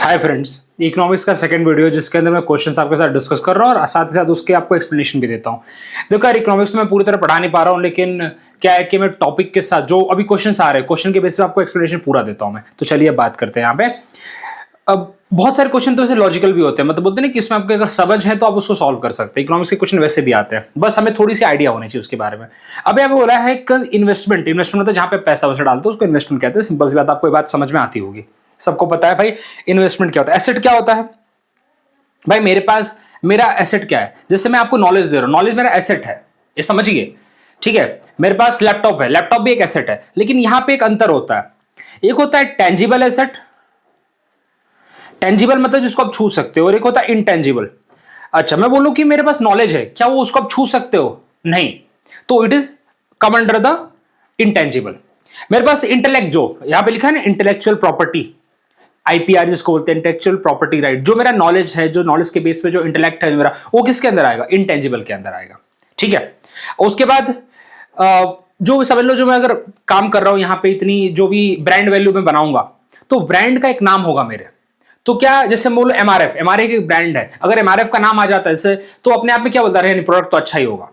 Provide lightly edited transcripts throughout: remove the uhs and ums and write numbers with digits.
Hi friends, economics का second video जिसके अंदर मैं क्वेश्चंस आपके साथ डिस्कस कर रहा हूँ और साथ ही साथ उसके आपको एक्सप्लेनेशन भी देता हूँ। देखो यार, इकोनॉमिक्स में पूरी तरह पढ़ा नहीं पा रहा हूँ, लेकिन क्या है कि मैं टॉपिक के साथ जो अभी क्वेश्चंस आ रहे हैं क्वेश्चन के बेस पे आपको एक्सप्लेनेशन पूरा देता हूँ मैं। तो चलिए अब बात करते हैं यहाँ पे। अब बहुत सारे क्वेश्चन तो ऐसे लॉजिकल भी होते हैं, मतलब बोलते हैं ना कि इसमें आपको अगर समझ है तो आप उसको सॉल्व कर सकते हैं। इकोनॉमिक्स के क्वेश्चन वैसे भी आते हैं, बस हमें थोड़ी सी आइडिया होनी चाहिए उसके बारे में। अब यहाँ पे बोला है कि इन्वेस्टमेंट मतलब जहाँ पे पैसा वैसा डालते हैं उसको इन्वेस्टमेंट कहते हैं। सिंपल सी बात, आपको ये बात समझ में आती होगी, सबको पता है भाई इन्वेस्टमेंट क्या होता है। एसेट क्या होता है भाई? मेरे पास मेरा एसेट क्या है? जैसे मैं आपको नॉलेज दे रहा हूं, नॉलेज मेरा एसेट है, ये समझिए, ठीक है। मेरे पास लैपटॉप है, लैपटॉप भी एक एसेट है, लेकिन यहां पे एक अंतर होता है। एक होता है टेंजिबल एसेट, टेंजिबल मतलब जिसको आप छू सकते हो, और एक होता है इनटेंजिबल। अच्छा, मैं बोलूं कि मेरे पास नॉलेज है, क्या वो उसको आप छू सकते हो? नहीं, तो it is come under the intangible. मेरे पास इंटेलेक्ट, जो यहां पे लिखा है ना इंटेलेक्चुअल प्रॉपर्टी, आईपीआर जिसको बोलते हैं, इंटेलेक्चुअल प्रॉपर्टी राइट, जो मेरा नॉलेज है, जो नॉलेज के बेस पे जो इंटेलेक्ट है मेरा, वो किसके अंदर आएगा? इंटेंजिबल के अंदर आएगा, ठीक है। उसके बाद जो समझ लो, जो मैं अगर काम कर रहा हूं यहां पे, इतनी जो भी ब्रांड वैल्यू में बनाऊंगा, तो ब्रांड का एक नाम होगा मेरे। तो क्या, जैसे बोलो एमआरएफ, एमआरएफ एक ब्रांड है, अगर एमआरएफ का नाम आ जाता है इससे, तो अपने आप में क्या बोलता है, प्रोडक्ट तो अच्छा ही होगा।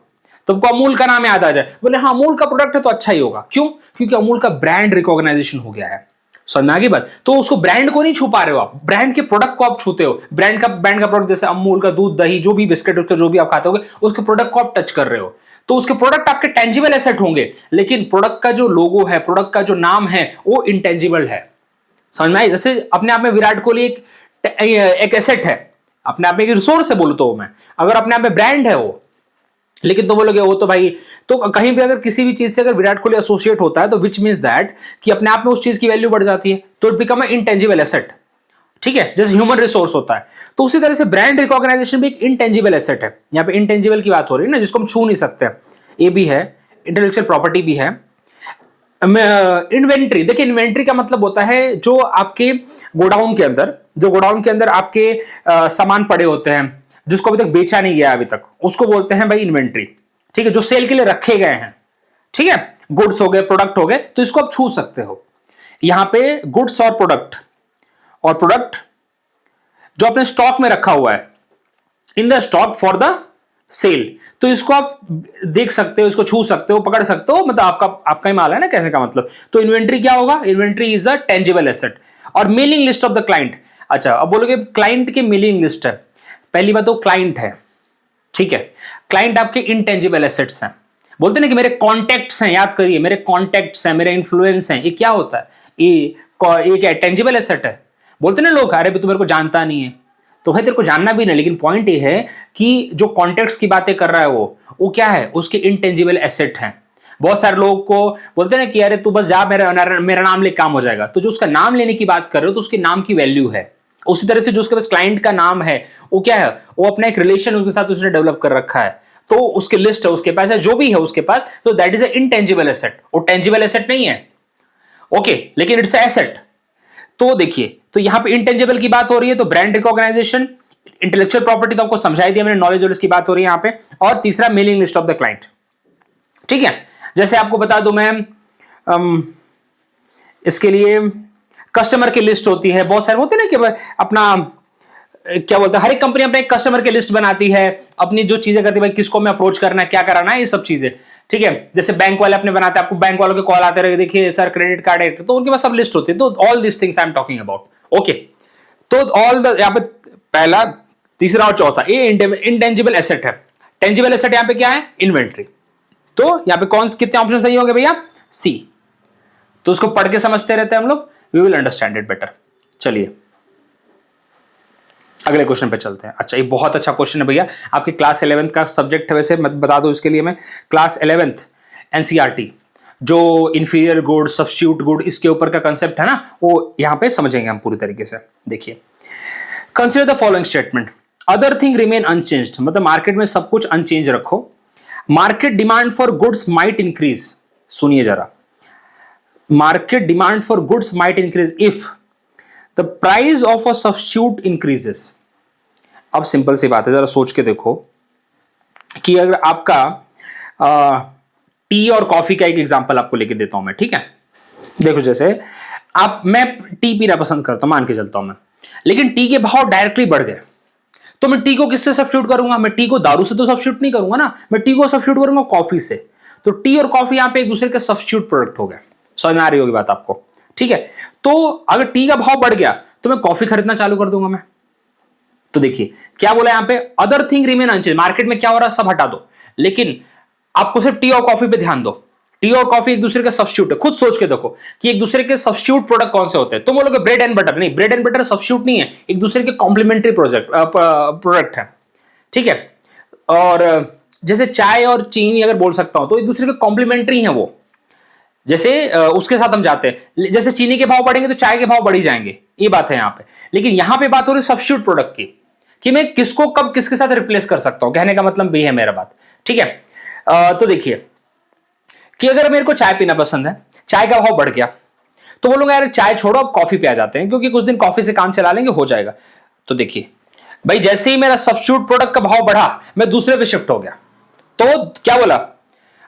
तुमको अमूल का नाम याद आ जाए, बोले हाँ अमूल का प्रोडक्ट है तो अच्छा ही होगा। क्यों? क्योंकि अमूल का ब्रांड रिकॉग्नाइजेशन हो गया है। समझ में आ गई बात? तो उसको ब्रांड को नहीं छू पा रहे हो आप, ब्रांड के प्रोडक्ट को आप छूते हो। ब्रांड का प्रोडक्ट, जैसे अमूल का दूध, दही, जो भी बिस्किट जो भी आप खाते होगे, उसके प्रोडक्ट को आप टच कर रहे हो, तो उसके प्रोडक्ट आपके टेंजिबल एसेट होंगे। लेकिन प्रोडक्ट का जो लोगो है, प्रोडक्ट का जो नाम है, वो इंटेंजिबल है। समझ में आई? जैसे अपने आप में विराट कोहली एक एसेट है, अपने आप में एक रिसोर्स है बोलता तो हूं मैं, अगर अपने आप में ब्रांड है वो। लेकिन तो बोलोगे वो तो भाई, तो कहीं भी अगर किसी भी चीज से अगर विराट कोहली एसोसिएट होता है, तो विच मींस दैट कि अपने आप में उस चीज की वैल्यू बढ़ जाती है, तो it become a intangible asset, ठीक है। जैसे ह्यूमन रिसोर्स होता है, तो उसी तरह से ब्रांड रिकॉग्नाइजेशन भी एक इनटेंजिबल एसेट है। यहां पे इनटेंजिबल की बात हो रही है ना, जिसको हम छू नहीं सकते, ये भी है, इंटेलेक्चुअल प्रॉपर्टी भी है। इन्वेंट्री, देखिए इन्वेंट्री का मतलब होता है जो आपके गोडाउन के अंदर, आपके सामान पड़े होते हैं, जिसको अभी तक बेचा नहीं गया अभी तक, उसको बोलते हैं भाई इन्वेंट्री, ठीक है। जो सेल के लिए रखे गए हैं, ठीक है, गुड्स हो गए, प्रोडक्ट हो गए, तो इसको आप छू सकते हो। यहां पे गुड्स और प्रोडक्ट जो अपने स्टॉक में रखा हुआ है, in the stock for the sale, तो इसको आप देख सकते हो, इसको छू सकते हो, पकड़ सकते हो, मतलब आपका ही माल है ना, कहने का मतलब। तो इन्वेंट्री क्या होगा? Inventory is a tangible asset. और mailing list of the client, अच्छा अब बोलोगे क्लाइंट की मेलिंग लिस्ट है, पहली बात तो क्लाइंट है, ठीक है। क्लाइंट आपके इनटेंजिबल एसेट्स हैं, बोलते ना कि मेरे कॉन्टैक्ट्स हैं, याद करिए, मेरे कॉन्टैक्ट्स हैं, मेरे इन्फ्लुएंस हैं, ये क्या होता है? ये क्या टेंजिबल एसेट है। बोलते ना लोग, अरे तू मेरे को जानता नहीं है, तो भाई तेरे को जानना भी नहीं, लेकिन पॉइंट ये है कि जो कॉन्टेक्ट्स की बातें कर रहा है वो क्या है? उसके इनटेंजिबल एसेट हैं। बहुत सारे लोगों को बोलते हैं ना कि अरे तू बस जा, मेरा नाम ले, काम हो जाएगा। तो जो उसका नाम लेने की बात कर रहे हो, तो उसके नाम की वैल्यू है। उसी तरह से जो उसके पास क्लाइंट का नाम है, वो क्या है? वो अपना एक रिलेशन उसके साथ उसने डेवलप कर रखा है, तो उसकी लिस्ट है, उसके पास है, जो भी है उसके पास, तो that is a intangible asset. वो टेंजिबल एसेट नहीं है, ओके, लेकिन इट्स एसेट। तो देखिए, तो यहां पे इंटेंजिबल की बात हो रही है, तो ब्रांड रिकॉग्नाइजेशन, इंटेलेक्चुअल प्रॉपर्टी तो आपको समझाई दिया मैंने, नॉलेज और इसकी बात हो रही है यहां पे। और तीसरा mailing list of the client, ठीक है। जैसे आपको बता दूं मैं, इसके लिए कस्टमर की लिस्ट होती है, बहुत सारे होते हैं ना कि अपना क्या बोलते हैं, हर एक कंपनी अपना एक कस्टमर की लिस्ट बनाती है, अपनी जो चीजें करती है, भाई किसको मैं अप्रोच करना है, क्या कराना है, ये सब चीजें, ठीक है। जैसे बैंक वाले अपने बनाते हैं, आपको बैंक वालों के कॉल आते रहे, देखिए सर क्रेडिट कार्ड है, तो उनके पास सब लिस्ट होती है। तो all this things I am talking about, okay. तो ऑल द, यहां पे पहला, तीसरा और चौथा, ये इंटेंजिबल एसेट है। टेंजिबल एसेट यहां पे क्या है? इन्वेंट्री। तो यहां पे कौन कितने ऑप्शन सही होंगे भैया? सी। तो उसको पढ़ के समझते रहते हैं हम लोग, we will understand it better. चलिए अगले क्वेश्चन पे चलते हैं। अच्छा, ये बहुत अच्छा क्वेश्चन है भैया, आपकी क्लास 11th का सब्जेक्ट है, वैसे मैं बता दूं इसके लिए, मैं क्लास 11th एनसीईआरटी जो इंफीरियर गुड, सब्स्टिट्यूट गुड, इसके ऊपर का कंसेप्ट है ना, वो यहां पे समझेंगे हम पूरी तरीके से। देखिए, consider the following statement, other thing remain unchanged, मतलब मार्केट में सब कुछ अनचेंज रखो, market demand for goods might increase. सुनिए जरा, market demand for goods might increase if the price of a substitute increases. अब सिंपल सी बात है, जरा सोच के देखो कि अगर आपका टी और कॉफी का एक एग्जांपल आपको लेके देता हूं मैं, ठीक है। देखो, जैसे मैं टी पीना पसंद करता हूं, मान के चलता हूं मैं, लेकिन टी के भाव डायरेक्टली बढ़ गए, तो मैं टी को किससे सब्स्टिट्यूट करूंगा? मैं टी को दारू से तो सब्स्टिट्यूट नहीं करूंगा ना, मैं टी को सब्स्टिट्यूट करूंगा कॉफी से। तो टी और कॉफी यहां पे एक दूसरे के सब्स्टिट्यूट प्रोडक्ट हो गए। समझ में आ रही होगी बात आपको? ठीक है, तो अगर टी का भाव बढ़ गया तो मैं कॉफी खरीदना चालू कर दूंगा मैं। तो देखिए क्या बोला यहां पे, other thing remain unchanged. Market में क्या हो रहा है सब हटा दो, लेकिन आपको सिर्फ टी और कॉफी पे ध्यान दो। टी और कॉफी एक दूसरे के सब्स्टिट्यूट है। खुद सोच के देखो कि एक दूसरे के सब्स्टिट्यूट प्रोडक्ट कौन से होते हैं। तुम बोलोगे ब्रेड एंड बटर, नहीं, ब्रेड एंड बटर सब्स्टिट्यूट नहीं है, एक दूसरे के कॉम्प्लीमेंट्री प्रोडक्ट है। ठीक है, और जैसे चाय और चीनी अगर बोल सकता हूं तो एक दूसरे के कॉम्प्लीमेंट्री हैं वो। जैसे उसके साथ हम जाते हैं, जैसे चीनी के भाव बढ़ेंगे तो चाय के भाव बढ़ ही जाएंगे, ये बात है यहां पे। लेकिन यहां पे बात हो रही है सब्स्टिट्यूट प्रोडक्ट की, कि मैं किसको कब किसके साथ रिप्लेस कर सकता हूं। कहने का मतलब भी है मेरा बात। ठीक है, तो देखिए कि अगर मेरे को चाय पीना पसंद है, चाय का भाव बढ़ गया, तो बोलूंगा यार चाय छोड़ो अब कॉफी पे आ जाते हैं, क्योंकि कुछ दिन कॉफी से काम चला लेंगे, हो जाएगा। तो देखिए भाई जैसे ही मेरा सब्स्टिट्यूट प्रोडक्ट का भाव बढ़ा, मैं दूसरे पे शिफ्ट हो गया। तो क्या बोला,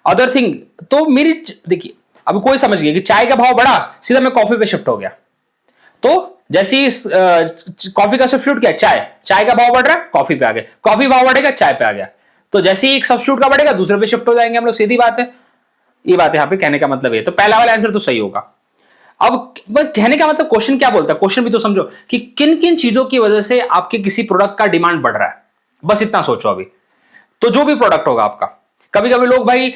अदर थिंग, तो मेरी देखिए अब कोई समझ गया कि चाय का भाव बढ़ा, सीधा मैं कॉफी पे शिफ्ट हो गया। तो जैसे ही कॉफी का सब्स्टिट्यूट किया चाय, चाय का भाव बढ़ रहा है कॉफी पे आ गया, कॉफी भाव बढ़ेगा चाय पे आ गया। तो जैसे ही एक सब्स्टिट्यूट का बढ़ेगा दूसरे पे शिफ्ट हो जाएंगे हम लोग, सीधी बात है। ये बात है यहां पे कहने का मतलब ये, तो पहला वाला आंसर तो सही होगा। अब कहने का मतलब क्वेश्चन क्या बोलता है, क्वेश्चन भी तो समझो कि किन किन चीजों की वजह से आपके किसी प्रोडक्ट का डिमांड बढ़ रहा है, बस इतना सोचो अभी। तो जो भी प्रोडक्ट होगा आपका, कभी कभी लोग भाई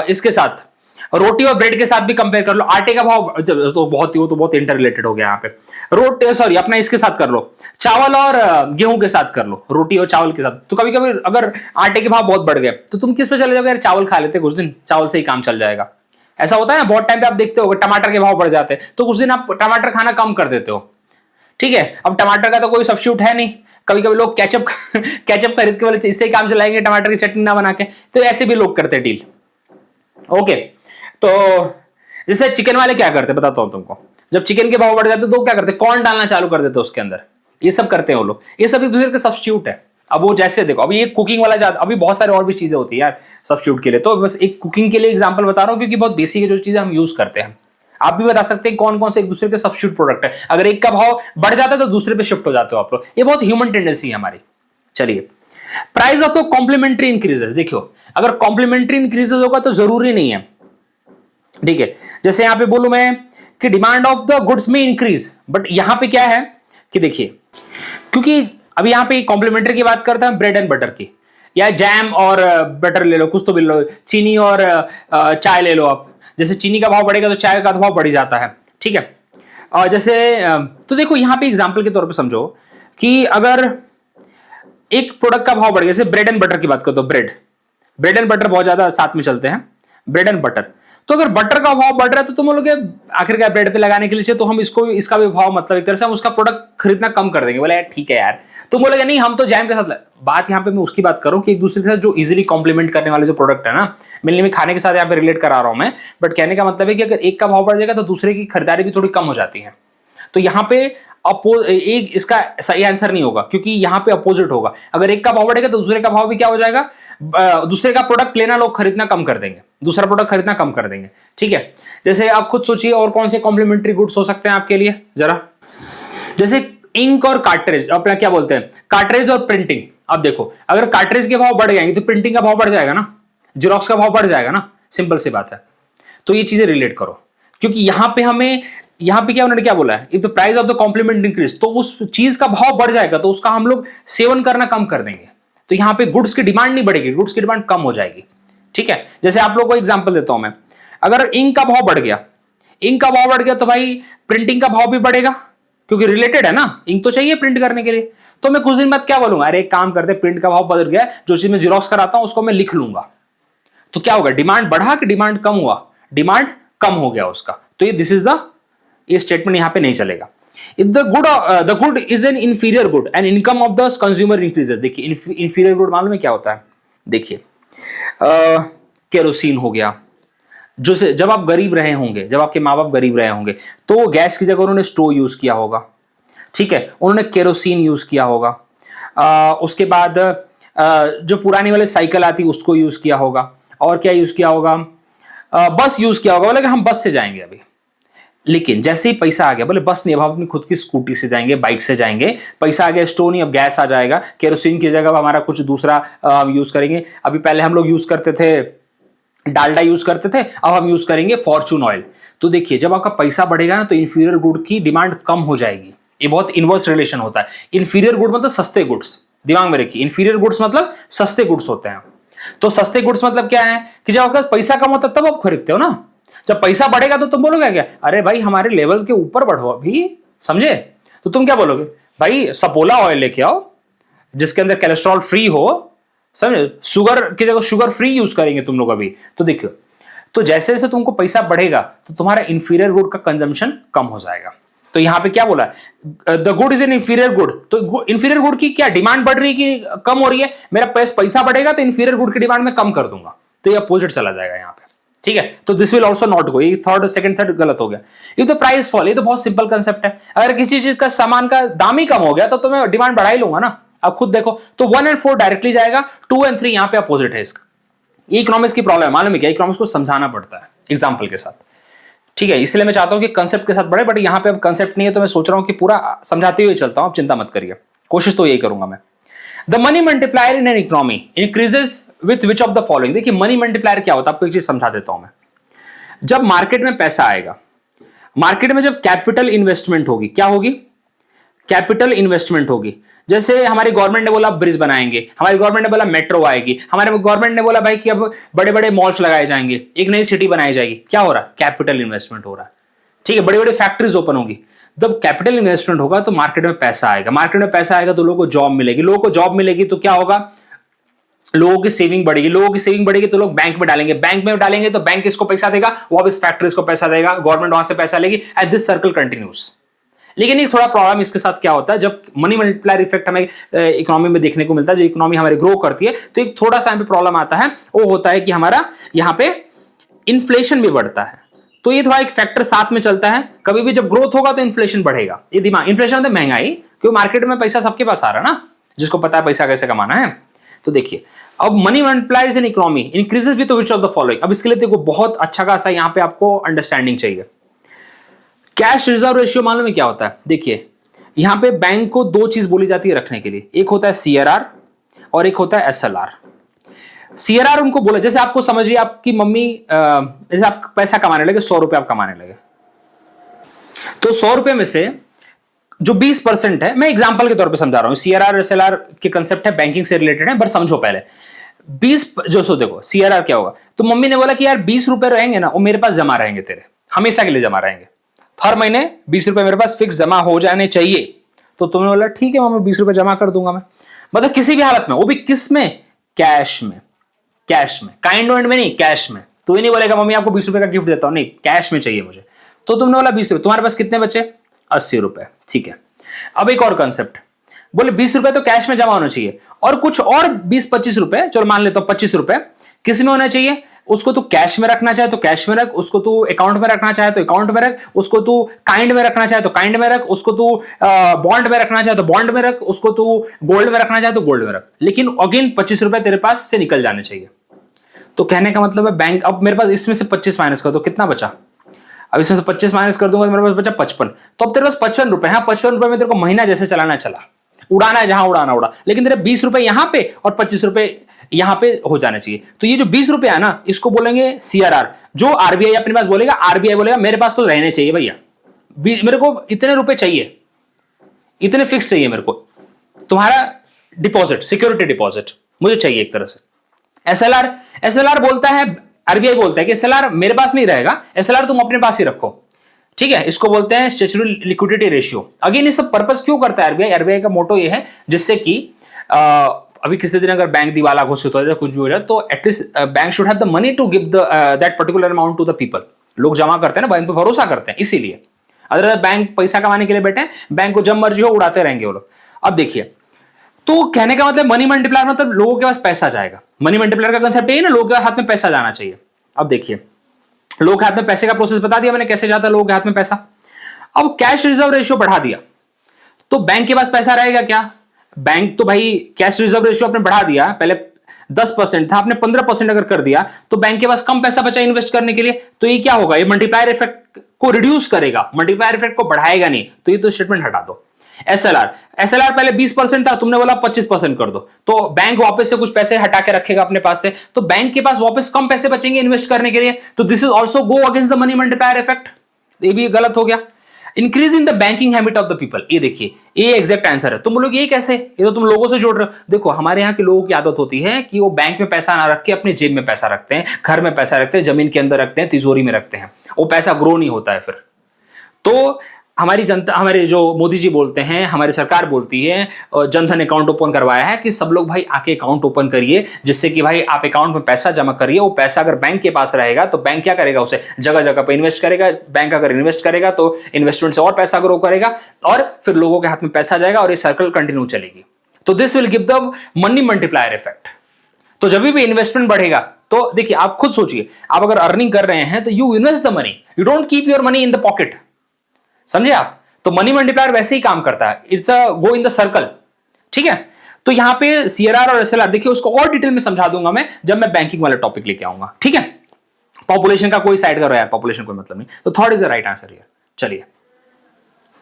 इसके साथ रोटी और ब्रेड के साथ भी कंपेयर कर लो, आटे का भाव तो बहुत इंटर रिलेटेड हो गया यहाँ पे। रोटी सॉरी अपना इसके साथ कर लो, चावल और गेहूं के साथ कर लो, रोटी और चावल के साथ। तो कभी कभी अगर आटे के भाव बहुत बढ़ गए तो तुम किस पे चले जाओगे, यार चावल खा लेते कुछ दिन, चावल से ही काम चल जाएगा। ऐसा होता है ना, बहुत टाइम पे आप देखते हो टमाटर के भाव बढ़ जाते हैं तो कुछ दिन आप टमाटर खाना कम कर देते हो। ठीक है, अब टमाटर का तो कोई सब्स्टिट्यूट है नहीं, कभी कभी लोग केचप केचप खरीद के बोले इससे ही काम चलाएंगे, टमाटर की चटनी ना बना के, तो ऐसे भी लोग करते डील। ओके, तो जैसे चिकन वाले क्या करते बताता हूं तुमको, जब चिकन के भाव बढ़ जाते तो क्या करते, कॉर्न डालना चालू कर देते उसके अंदर, ये सब करते हैं वो लोग, ये सब एक दूसरे के सब्स्टिट्यूट है। अब वो जैसे देखो अभी ये कुकिंग वाला जाता, अभी बहुत सारे और भी चीजें होती है यार सब्स्टिट्यूट के लिए, तो बस एक कुकिंग के लिए एग्जांपल बता रहा हूं क्योंकि बहुत बेसिक है जो चीजें हम यूज करते हैं। आप भी बता सकते हैं कौन कौन से एक दूसरे के सब्स्टिट्यूट प्रोडक्ट है, अगर एक का भाव बढ़ जाता है तो दूसरे पे शिफ्ट हो जाते हो आप लोग, ये बहुत ह्यूमन टेंडेंसी है हमारी। चलिए, price of the complementary increases, देखियो अगर कॉम्प्लीमेंट्री इंक्रीजेस होगा तो जरूरी नहीं है। ठीक है, जैसे यहां पे बोलूं मैं कि डिमांड ऑफ द गुड्स में इंक्रीज, बट यहां पे क्या है कि देखिए, क्योंकि अभी यहां पे कॉम्प्लीमेंट्री की बात करते हैं ब्रेड एंड बटर की, या जैम और बटर ले लो, कुछ तो भी लो, चीनी और चाय ले लो आप। जैसे चीनी का भाव बढ़ेगा तो चाय का भाव बढ़ जाता है। ठीक है, और जैसे तो देखो यहां पे एग्जांपल के तौर पे समझो कि अगर एक प्रोडक्ट का भाव बढ़ गया, जैसे ब्रेड एंड बटर की बात करो तो ब्रेड एंड बटर बहुत ज्यादा साथ में चलते हैं, ब्रेड एंड बटर। तो अगर बटर का भाव बढ़ रहा है तो तुम बोलोगे आखिरकार ब्रेड पे लगाने के लिए चाहिए, तो हम इसको इसका भी भाव मतलब एक तरह से हम उसका प्रोडक्ट खरीदना कम कर देंगे। बोले यार ठीक है यार, तुम बोलोगे नहीं हम तो जैम के साथ। बात यहाँ पे मैं उसकी बात करूं कि एक दूसरे के साथ जो इजीली कॉम्प्लीमेंट करने वाले जो प्रोडक्ट है ना, मिलने में खाने के साथ यहाँ पे रिलेट करा रहा हूं मैं, बट कहने का मतलब है कि अगर एक का भाव बढ़ जाएगा तो दूसरे की खरीदारी भी थोड़ी कम हो जाती है। तो यहाँ पे एक इसका सही आंसर नहीं होगा, क्योंकि यहाँ पे अपोजिट होगा। अगर एक का भाव बढ़ेगा तो दूसरे का भाव भी क्या हो जाएगा, दूसरे का प्रोडक्ट लेना लोग खरीदना कम कर देंगे, दूसरा प्रोडक्ट खरीदना कम कर देंगे। ठीक है, जैसे आप खुद सोचिए और कौन से कॉम्प्लीमेंट्री गुड्स हो सकते हैं आपके लिए जरा, जैसे इंक और कार्ट्रेज, अपना क्या बोलते हैं कार्ट्रेज और प्रिंटिंग। अब देखो अगर कार्ट्रेज के भाव बढ़ जाएंगे तो प्रिंटिंग का भाव बढ़ जाएगा ना, जेरॉक्स का भाव बढ़ जाएगा ना, सिंपल सी बात है। तो ये चीजें रिलेट करो, क्योंकि यहां पे हमें यहां पे क्या उन्होंने क्या बोला है, if the price of the complement increase, तो उस चीज का भाव बढ़ जाएगा तो उसका हम लोग सेवन करना कम कर देंगे। तो यहां पे गुड्स की डिमांड नहीं बढ़ेगी, गुड्स की डिमांड कम हो जाएगी। ठीक है, जैसे आप लोगों को एग्जांपल देता हूं मैं, अगर इंक का भाव बढ़ गया, इंक का भाव बढ़ गया तो भाई प्रिंटिंग का भाव भी बढ़ेगा, क्योंकि रिलेटेड है ना, इंक तो चाहिए प्रिंट करने के लिए। तो मैं कुछ दिन बाद क्या बोलूंगा, अरे एक काम करते प्रिंट का भाव बढ़ गया, जो चीज मैं जेरॉक्स कराता हूं उसको मैं लिख लूंगा। तो क्या होगा, डिमांड बढ़ा कि डिमांड कम हुआ, डिमांड कम हो गया उसका। तो ये दिस इज द, ये स्टेटमेंट यहां पे नहीं चलेगा। If the good is an inferior good and income of the consumer increases, देखिए inferior good मालूम है क्या होता है, देखिए केरोसिन हो गया, जो से जब आप गरीब रहे होंगे, जब आपके माँ बाप गरीब रहे होंगे तो गैस की जगह उन्होंने स्टोव यूज किया होगा। ठीक है, उन्होंने केरोसिन यूज किया होगा। उसके बाद जो पुरानी वाले साइकिल आती उसको यूज किया होगा, और क्या यूज किया होगा, बस यूज किया होगा, बोले कि हम बस से जाएंगे अभी। लेकिन जैसे ही पैसा आ गया, बोले बस नहीं, अब हम अपनी खुद की स्कूटी से जाएंगे, बाइक से जाएंगे, पैसा आ गया, स्टोव नहीं, अब गैस आ जाएगा, केरोसिन की जगह अब हमारा कुछ दूसरा यूज करेंगे। अभी पहले हम लोग यूज करते थे डालडा यूज करते थे, अब हम यूज करेंगे फॉर्चून ऑयल। तो देखिए जब आपका पैसा बढ़ेगा ना तो इंफीरियर गुड की डिमांड कम हो जाएगी। ये बहुत इनवर्स रिलेशन होता है। इंफीरियर गुड मतलब सस्ते गुड्स, दिमाग में रखिए, इंफीरियर गुड्स मतलब सस्ते गुड्स होते हैं। तो सस्ते गुड्स मतलब क्या है कि जब आपका पैसा कम होता है तब आप खरीदते हो ना। जब पैसा बढ़ेगा तो तुम बोलोगे क्या, अरे भाई हमारे लेवल के ऊपर बढ़ो अभी, समझे? तो तुम क्या बोलोगे, भाई सपोला ऑयल लेके आओ जिसके अंदर कोलेस्ट्रॉल फ्री हो, समझे? शुगर की जगह शुगर फ्री यूज करेंगे तुम लोग अभी। तो देखो, तो जैसे जैसे तुमको पैसा बढ़ेगा तो तुम्हारा इंफीरियर गुड का कंजम्पशन कम हो जाएगा। तो यहां पे क्या बोला, the good is an inferior good. तो इंफीरियर गुड की क्या डिमांड बढ़ रही है कि कम हो रही है? मेरा पैसा बढ़ेगा तो इंफीरियर गुड की डिमांड में कम कर दूंगा, तो ये अपोजिट चला जाएगा यहाँ पे, ठीक है? तो this will also not go. ये थर्ड सेकंड थर्ड गलत हो गया। ये तो प्राइस फॉल, ये तो बहुत सिंपल कंसेप्ट है। अगर किसी चीज का सामान का दाम ही कम हो गया तो मैं डिमांड बढ़ा ही लूंगा ना। अब खुद देखो, तो 1 और 4 डायरेक्टली जाएगा, 2 और 3 यहां पे अपोजिट है इसका। ये इकोनॉमिक्स की प्रॉब्लम है, मालूम है क्या? इकोनॉमिक्स को समझाना पड़ता है एग्जाम्पल के साथ, ठीक है? इसलिए मैं चाहता हूं कि कंसेप्ट के साथ बढ़े, बट यहां पे अब कंसेप्ट नहीं है तो मैं सोच रहा हूं कि पूरा समझाते हुए चलता हूं, आप चिंता मत करिए, कोशिश तो यही करूंगा मैं। The money multiplier in an economy increases with which of the following. देखिए मनी मल्टीप्लायर क्या होता है, आपको एक चीज समझा देता हूं मैं। जब मार्केट में पैसा आएगा, मार्केट में जब कैपिटल इन्वेस्टमेंट होगी, क्या होगी? कैपिटल इन्वेस्टमेंट होगी। जैसे हमारी गवर्नमेंट ने बोला ब्रिज बनाएंगे, हमारी गवर्नमेंट ने बोला मेट्रो आएगी, हमारे गवर्नमेंट ने बोला भाई कि अब बड़े बड़े मॉल्स लगाए जाएंगे, एक नई सिटी बनाई जाएगी। क्या हो रहा है? कैपिटल इन्वेस्टमेंट हो रहा है, ठीक है? बड़ी बड़ी फैक्ट्रीज ओपन होगी। जब कैपिटल इन्वेस्टमेंट होगा तो मार्केट में पैसा आएगा, मार्केट में पैसा आएगा तो लोगों को जॉब मिलेगी, लोगों को जॉब मिलेगी तो क्या होगा? लोगों की सेविंग बढ़ेगी, लोगों की सेविंग बढ़ेगी तो लोग बैंक में डालेंगे, बैंक में डालेंगे तो बैंक किसको पैसा देगा? वो अब इस फैक्ट्रीज को पैसा देगा, गवर्नमेंट वहां से पैसा लेगी, एंड दिस सर्कल कंटिन्यूस। लेकिन एक थोड़ा प्रॉब्लम इसके साथ क्या होता है, जब मनी मल्टीप्लायर इफेक्ट हमें इकोनॉमी में देखने को मिलता है, जो इकोनॉमी हमारी ग्रो करती है, तो एक थोड़ा सा प्रॉब्लम आता है, वो होता है कि हमारा यहाँ पे इन्फ्लेशन भी बढ़ता है। तो ये थोड़ा एक फैक्टर साथ में चलता है। कभी भी जब ग्रोथ होगा तो इन्फ्लेशन बढ़ेगा, ये दिमाग, इन्फ्लेशन मतलब महंगाई, क्योंकि मार्केट में पैसा सबके पास आ रहा है ना, जिसको पता है पैसा कैसे कमाना है। तो देखिए अब money multipliers in economy increases with which of the following. अब इसके लिए देखो बहुत अच्छा खासा यहां पे आपको अंडरस्टैंडिंग चाहिए। कैश रिजर्व रेशियो मालूम है क्या होता है? देखिए यहां पे बैंक को दो चीज बोली जाती है रखने के लिए, एक होता है सीआरआर और एक होता है एसएलआर। सीआरआर उनको बोला, जैसे आपको समझिए आपकी मम्मी जैसे आप पैसा कमाने लगे, 100 रुपए आप कमाने लगे, तो 100 रुपए में से जो 20% है, मैं एग्जांपल के तौर पे समझा रहा हूं, सीआरआर एसएलआर के कंसेप्ट है, बैंकिंग से रिलेटेड है, बट समझो पहले 20 जो सो देखो सीआरआर क्या होगा, तो मम्मी ने बोला कि यार 20 रुपए रहेंगे ना, वो मेरे पास जमा रहेंगे, तेरे हमेशा के लिए जमा रहेंगे, हर महीने 20 रुपए मेरे पास फिक्स जमा हो जाने चाहिए। तो तुमने बोला ठीक है मम्मी 20 रुपए जमा कर दूंगा मैं, मतलब किसी भी हालत में, वो भी किस में? कैश में, कैश में, काइंड एंड में नहीं, कैश में। तो ये नहीं बोलेगा मम्मी आपको 20 रुपए का गिफ्ट देता हूं, नहीं कैश में चाहिए मुझे। तो तुमने बोला 20 रुपए, तुम्हारे पास कितने बचे? 80 रुपए, ठीक है। अब एक और कंसेप्ट, बोले 20 रुपए तो कैश में जमा होना चाहिए, और कुछ और 20-25 रुपए, चलो मान लेता हूं 25 रुपए किस में होना चाहिए? उसको तू कैश में रखना चाहे तो कैश में रख, उसको तू अकाउंट में रखना चाहे तो अकाउंट में रख, उसको तू काइंड में रखना चाहे तो काइंड में रख, उसको तू बॉन्ड में रखना चाहे तो बॉन्ड में रख, उसको तू गोल्ड में रखना चाहे तो गोल्ड में रख, लेकिन अगेन 25 रुपए तेरे पास से निकल जाने चाहिए। तो कहने का मतलब है बैंक, अब मेरे पास इसमें से 25 माइनस कर दो, कितना बचा? अब इसमें से 25 माइनस कर दूंगा तो मेरे पास बचा 55। तो अब तेरे पास 55 रुपए, हाँ 55 रुपए में तेरे को महीना जैसे चलाना चला, उड़ाना है जहां उड़ाना उड़ा, लेकिन तेरे 20 रुपए यहां पे और 25 रुपए यहां पे हो जाने चाहिए। तो ये जो 20 रुपए है ना, इसको बोलेंगे सीआरआर। जो आरबीआई अपने पास बोलेगा, आरबीआई बोलेगा मेरे पास तो रहने चाहिए भैया, मेरे को इतने रुपए चाहिए, इतने फिक्स चाहिए मेरे को, तुम्हारा डिपॉजिट, सिक्योरिटी डिपॉजिट मुझे चाहिए एक तरह से। एसएलआर, एसएलआर बोलता है, आरबीआई बोलता है कि एसएलआर मेरे पास नहीं रहेगा, एसएलआर तुम अपने पास ही रखो, ठीक है। इसको बोलते हैं स्टैट्यूटरी लिक्विडिटी रेशियो। अगेन ये सब पर्पस क्यों करता है आरबीआई? आरबीआई का मोटो ये है जिससे कि अभी किसी दिन अगर बैंक दिवाला घोषित हो जाए, कुछ भी हो जाए, तो at least bank should have the money to give that particular amount to the people. लोग जमा करते हैं ना, बैंक पे भरोसा करते हैं, इसीलिए। अदरवाइज बैंक पैसा कमाने के लिए बैठे, बैंक को जब मर्जी हो उड़ाते रहेंगे वो लोग। अब देखिए, तो कहने का मतलब मनी मल्टीप्लायर मतलब लोगों के पास पैसा जाएगा। मनी मल्टीप्लायर का कंसेप्ट यही ना, लोगों के हाथ में पैसा जाना चाहिए। अब देखिए, लोगों के हाथ में पैसे का प्रोसेस बता दिया मैंने, कैसे जाता है लोगों के हाथ में पैसा। अब कैश रिजर्व रेशियो बढ़ा दिया तो बैंक के पास पैसा रहेगा क्या? बैंक तो भाई कैश रिजर्व रेशियो आपने बढ़ा दिया, पहले 10% था, आपने 15% अगर कर दिया, तो बैंक के पास कम पैसा बचा इन्वेस्ट करने के लिए। तो ये क्या होगा? ये मल्टीप्लायर इफेक्ट को रिड्यूस करेगा, मल्टीप्लायर इफेक्ट को बढ़ाएगा नहीं, तो ये तो स्टेटमेंट हटा दो। एसएलआर पहले 20% था, तुमने बोला 25% कर दो, तो बैंक वापस से कुछ पैसे हटा के रखेगा अपने पास से, तो बैंक के पास वापस कम पैसे बचेंगे इन्वेस्ट करने के लिए, तो this is also go against the money multiplier effect, ये भी गलत हो गया। Increase in the banking habit of the people, ये देखिए ये एग्जैक्ट आंसर है। तुम बोलोगे ये कैसे, ये तो तुम लोगों से जोड़ रहे हो। देखो हमारे यहाँ के लोगों की आदत होती है कि वो बैंक में पैसा ना रख के अपने जेब में पैसा रखते हैं, घर में पैसा रखते हैं, जमीन के अंदर रखते हैं, तिजोरी में रखते हैं, वो पैसा ग्रो नहीं होता है फिर। तो हमारी जनता, हमारे जो मोदी जी बोलते हैं, हमारी सरकार बोलती है, जनधन अकाउंट ओपन करवाया है कि सब लोग भाई आके अकाउंट ओपन करिए, जिससे कि भाई आप अकाउंट में पैसा जमा करिए, वो पैसा अगर बैंक के पास रहेगा तो बैंक क्या करेगा, उसे जगह जगह पे इन्वेस्ट करेगा। बैंक अगर इन्वेस्ट करेगा तो इन्वेस्टमेंट से और पैसा ग्रो करेगा और फिर लोगों के हाथ में पैसा जाएगा और ये सर्कल कंटिन्यू चलेगी। तो this will give the money multiplier effect. तो जब भी इन्वेस्टमेंट बढ़ेगा, तो देखिए आप खुद सोचिए, आप अगर अर्निंग कर रहे हैं तो you invest the money, you don't keep your money in the pocket, समझे आप। तो मनी मल्टीप्लायर वैसे ही काम करता है, it's a go in the circle, ठीक है। तो यहां पे सीआरआर और एसएलआर देखिए, उसको और डिटेल में समझा दूंगा मैं जब मैं बैंकिंग वाला टॉपिक लेके आऊंगा, ठीक है। पॉपुलेशन का कोई साइड करो यार, पॉपुलेशन कोई मतलब नहीं। तो third is the right answer here. चलिए,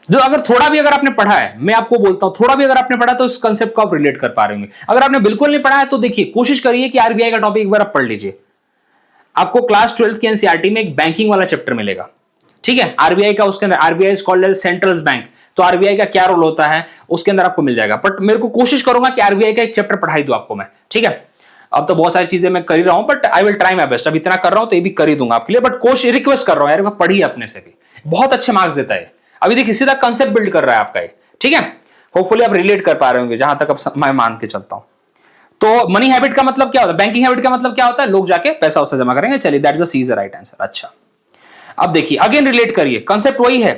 जो अगर थोड़ा भी अगर आपने पढ़ा है, मैं आपको बोलता हूं थोड़ा भी अगर आपने पढ़ा तो इस कंसेप्ट को आप रिलेट कर पा रहे होंगे। अगर आपने बिल्कुल नहीं पढ़ा है तो देखिए कोशिश करिए कि आरबीआई का टॉपिक एक बार आप पढ़ लीजिए। आपको क्लास 12 के एनसीईआरटी में एक बैंकिंग वाला चैप्टर मिलेगा, ठीक है। आरबीआई का, उसके अंदर RBI is called as central bank, तो आरबीआई का क्या रोल होता है उसके अंदर आपको मिल जाएगा। बट मेरे को कोशिश करूंगा कि आरबीआई का एक चैप्टर पढ़ाई दूं आपको मैं, ठीक है। अब तो बहुत सारी चीजें मैं कर ही रहा हूं, but I will try my best. अब इतना कर रहा हूं तो ये भी कर ही दूंगा आपके लिए, बट कोशिश रिक्वेस्ट कर रहा हूं यार, पढ़िए अपने से भी, बहुत अच्छे मार्क्स देता है। अभी देखिए सीधा कंसेप्ट बिल्ड कर रहा है आपका ये, ठीक है। होपफुली आप रिलेट कर पा रहे होंगे जहां तक अब मैं मान के चलता हूं। तो मनी हैबिट का मतलब क्या होता है, बैंकिंग हैबिट का मतलब क्या होता है, लोग जाके पैसा उससे जमा करेंगे। चलिए, that is the C is the right answer. अच्छा, अब देखिए अगेन रिलेट करिए, कंसेप्ट वही है।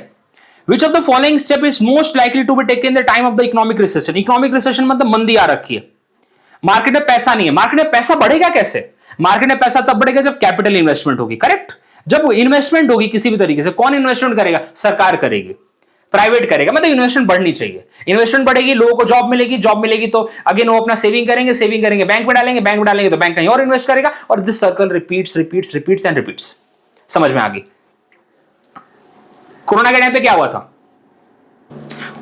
Which of the following step is most likely to be taken in the time of the economic recession. Economic recession मतलब मंदी आ रखी है, मार्केट में पैसा नहीं है। मार्केट में पैसा बढ़ेगा कैसे, मार्केट में पैसा तब बढ़ेगा जब कैपिटल इन्वेस्टमेंट होगी, करेक्ट। जब इन्वेस्टमेंट होगी किसी भी तरीके से, कौन इन्वेस्टमेंट करेगा, सरकार करेगी, प्राइवेट करेगा, मतलब इन्वेस्टमेंट बढ़नी चाहिए। इन्वेस्टमेंट बढ़ेगी, लोगों को जॉब मिलेगी, जॉब मिलेगी तो अगेन वो अपना सेविंग करेंगे, बैंक में डालेंगे, बैंक में डालेंगे तो बैंक कहीं और इन्वेस्ट करेगा, और this circle repeats repeats repeats and repeats. समझ में आ गई। कोरोना के टाइम पे क्या हुआ था,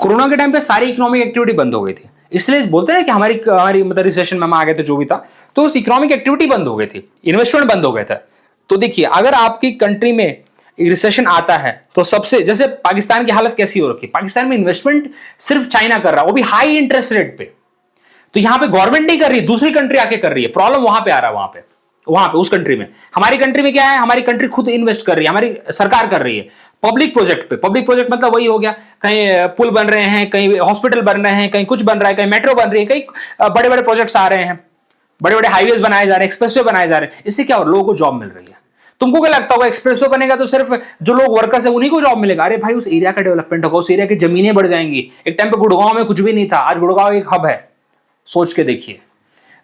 कोरोना के टाइम पे सारी इकोनॉमिक एक्टिविटी बंद हो गई थी, इसलिए बोलते हैं कि हमारी मतलब रिसेशन में हम आ गए थे, जो भी था, तो उस इकोनॉमिक एक्टिविटी बंद हो गई थी, इन्वेस्टमेंट बंद हो गए थे। तो देखिए अगर आपकी कंट्री में रिसेशन आता है तो सबसे, जैसे पाकिस्तान की हालत कैसी हो रखी है, पाकिस्तान में इन्वेस्टमेंट सिर्फ चाइना कर रहा है, वो भी हाई इंटरेस्ट रेट पे। तो यहां पे गवर्नमेंट नहीं कर रही, दूसरी कंट्री आके कर रही है, प्रॉब्लम वहां पे आ रहा है, वहां पे उस कंट्री में। हमारी कंट्री में क्या है, हमारी कंट्री खुद इन्वेस्ट कर रही है, हमारी सरकार कर रही है पब्लिक प्रोजेक्ट पे। पब्लिक प्रोजेक्ट मतलब वही हो गया, कहीं पुल बन रहे हैं, कहीं हॉस्पिटल बन रहे हैं, कहीं कुछ बन रहा है, कहीं मेट्रो बन रही है, कहीं बड़े बड़े प्रोजेक्ट्स आ रहे हैं, बड़े बड़े हाईवेज बनाए जा रहे हैं, एक्सप्रेसवे बनाए जा रहे हैं। इससे क्या हो, लोगों को जॉब मिल रही है। तुमको क्या लगता होगा, एक्सप्रेसवे बनेगा तो सिर्फ जो लोग वर्कर्स है उन्हीं को जॉब मिलेगा? अरे भाई, उस एरिया का डेवलपमेंट होगा, उस एरिया की जमीनें बढ़ जाएंगी। एक टाइम पे गुड़गांव में कुछ भी नहीं था, आज गुड़गांव एक हब है, सोच के देखिए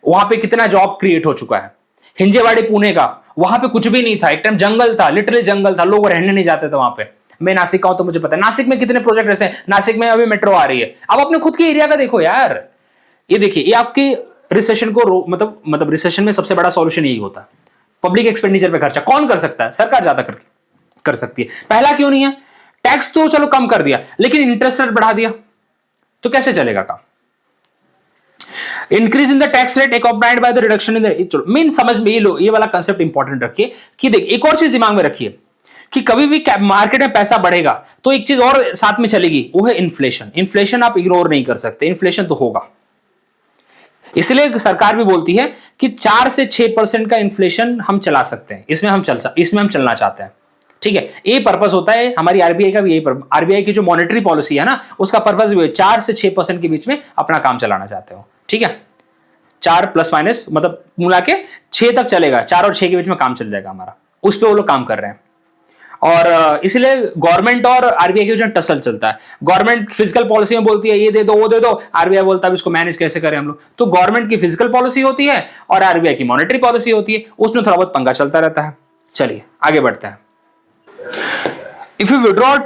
वहां पे कितना जॉब क्रिएट हो चुका है। हिंजेवाड़ी पुणे का, वहां पे कुछ भी नहीं था, एक टाइम जंगल था, लिटरली जंगल था, लोग रहने नहीं जाते थे वहां पे। मैं नासिक का हूं तो मुझे पता है नासिक में कितने प्रोजेक्ट ऐसे हैं। नासिक में अभी मेट्रो आ रही है। अब अपने खुद के एरिया का देखो यार, ये देखिए, ये आपकी रिसेशन को मतलब रिसेशन में सबसे बड़ा सॉल्यूशन यही होता है, पब्लिक एक्सपेंडिचर पे खर्चा कौन कर सकता है, सरकार ज्यादा कर सकती है। पहला क्यों नहीं है, टैक्स तो चलो कम कर दिया, लेकिन इंटरेस्ट रेट बढ़ा दिया तो कैसे चलेगा काम। Increase in the tax rate accompanied by the reduction in the, मेन समझ में ये वाला कंसेप्ट इंपॉर्टेंट रखिए कि देख, एक और चीज दिमाग में रखिए कि कभी भी मार्केट में पैसा बढ़ेगा तो एक चीज और साथ में चलेगी, वो है इन्फ्लेशन। इन्फ्लेशन आप इग्नोर नहीं कर सकते, इन्फ्लेशन तो होगा। इसलिए सरकार भी बोलती है कि 4 से 6% का इन्फ्लेशन हम चला सकते हैं, इसमें हम चलना चाहते हैं, ठीक है। ये पर्पस होता है हमारी आरबीआई का भी, यही आरबीआई की जो मॉनेटरी पॉलिसी है ना, उसका पर्पस भी 4 से 6% के बीच में अपना काम चलाना चाहते हो, ठीक है। 4 प्लस माइनस मतलब मिला के 6 तक चलेगा, 4 और 6 के बीच में काम चल जाएगा हमारा, उस पर वो लोग काम कर रहे हैं। और इसलिए गवर्नमेंट और आरबीआई के बीच टसल चलता है। गवर्नमेंट फिजिकल पॉलिसी में बोलती है ये दे दो वो दे दो, आरबीआई बोलता है इसको मैनेज कैसे करें हम लोग। तो गवर्नमेंट की फिजिकल पॉलिसी होती है और आरबीआई की मॉनेटरी पॉलिसी होती है, उसमें थोड़ा बहुत पंगा चलता रहता है। चलिए आगे बढ़ते हैं। If you withdraw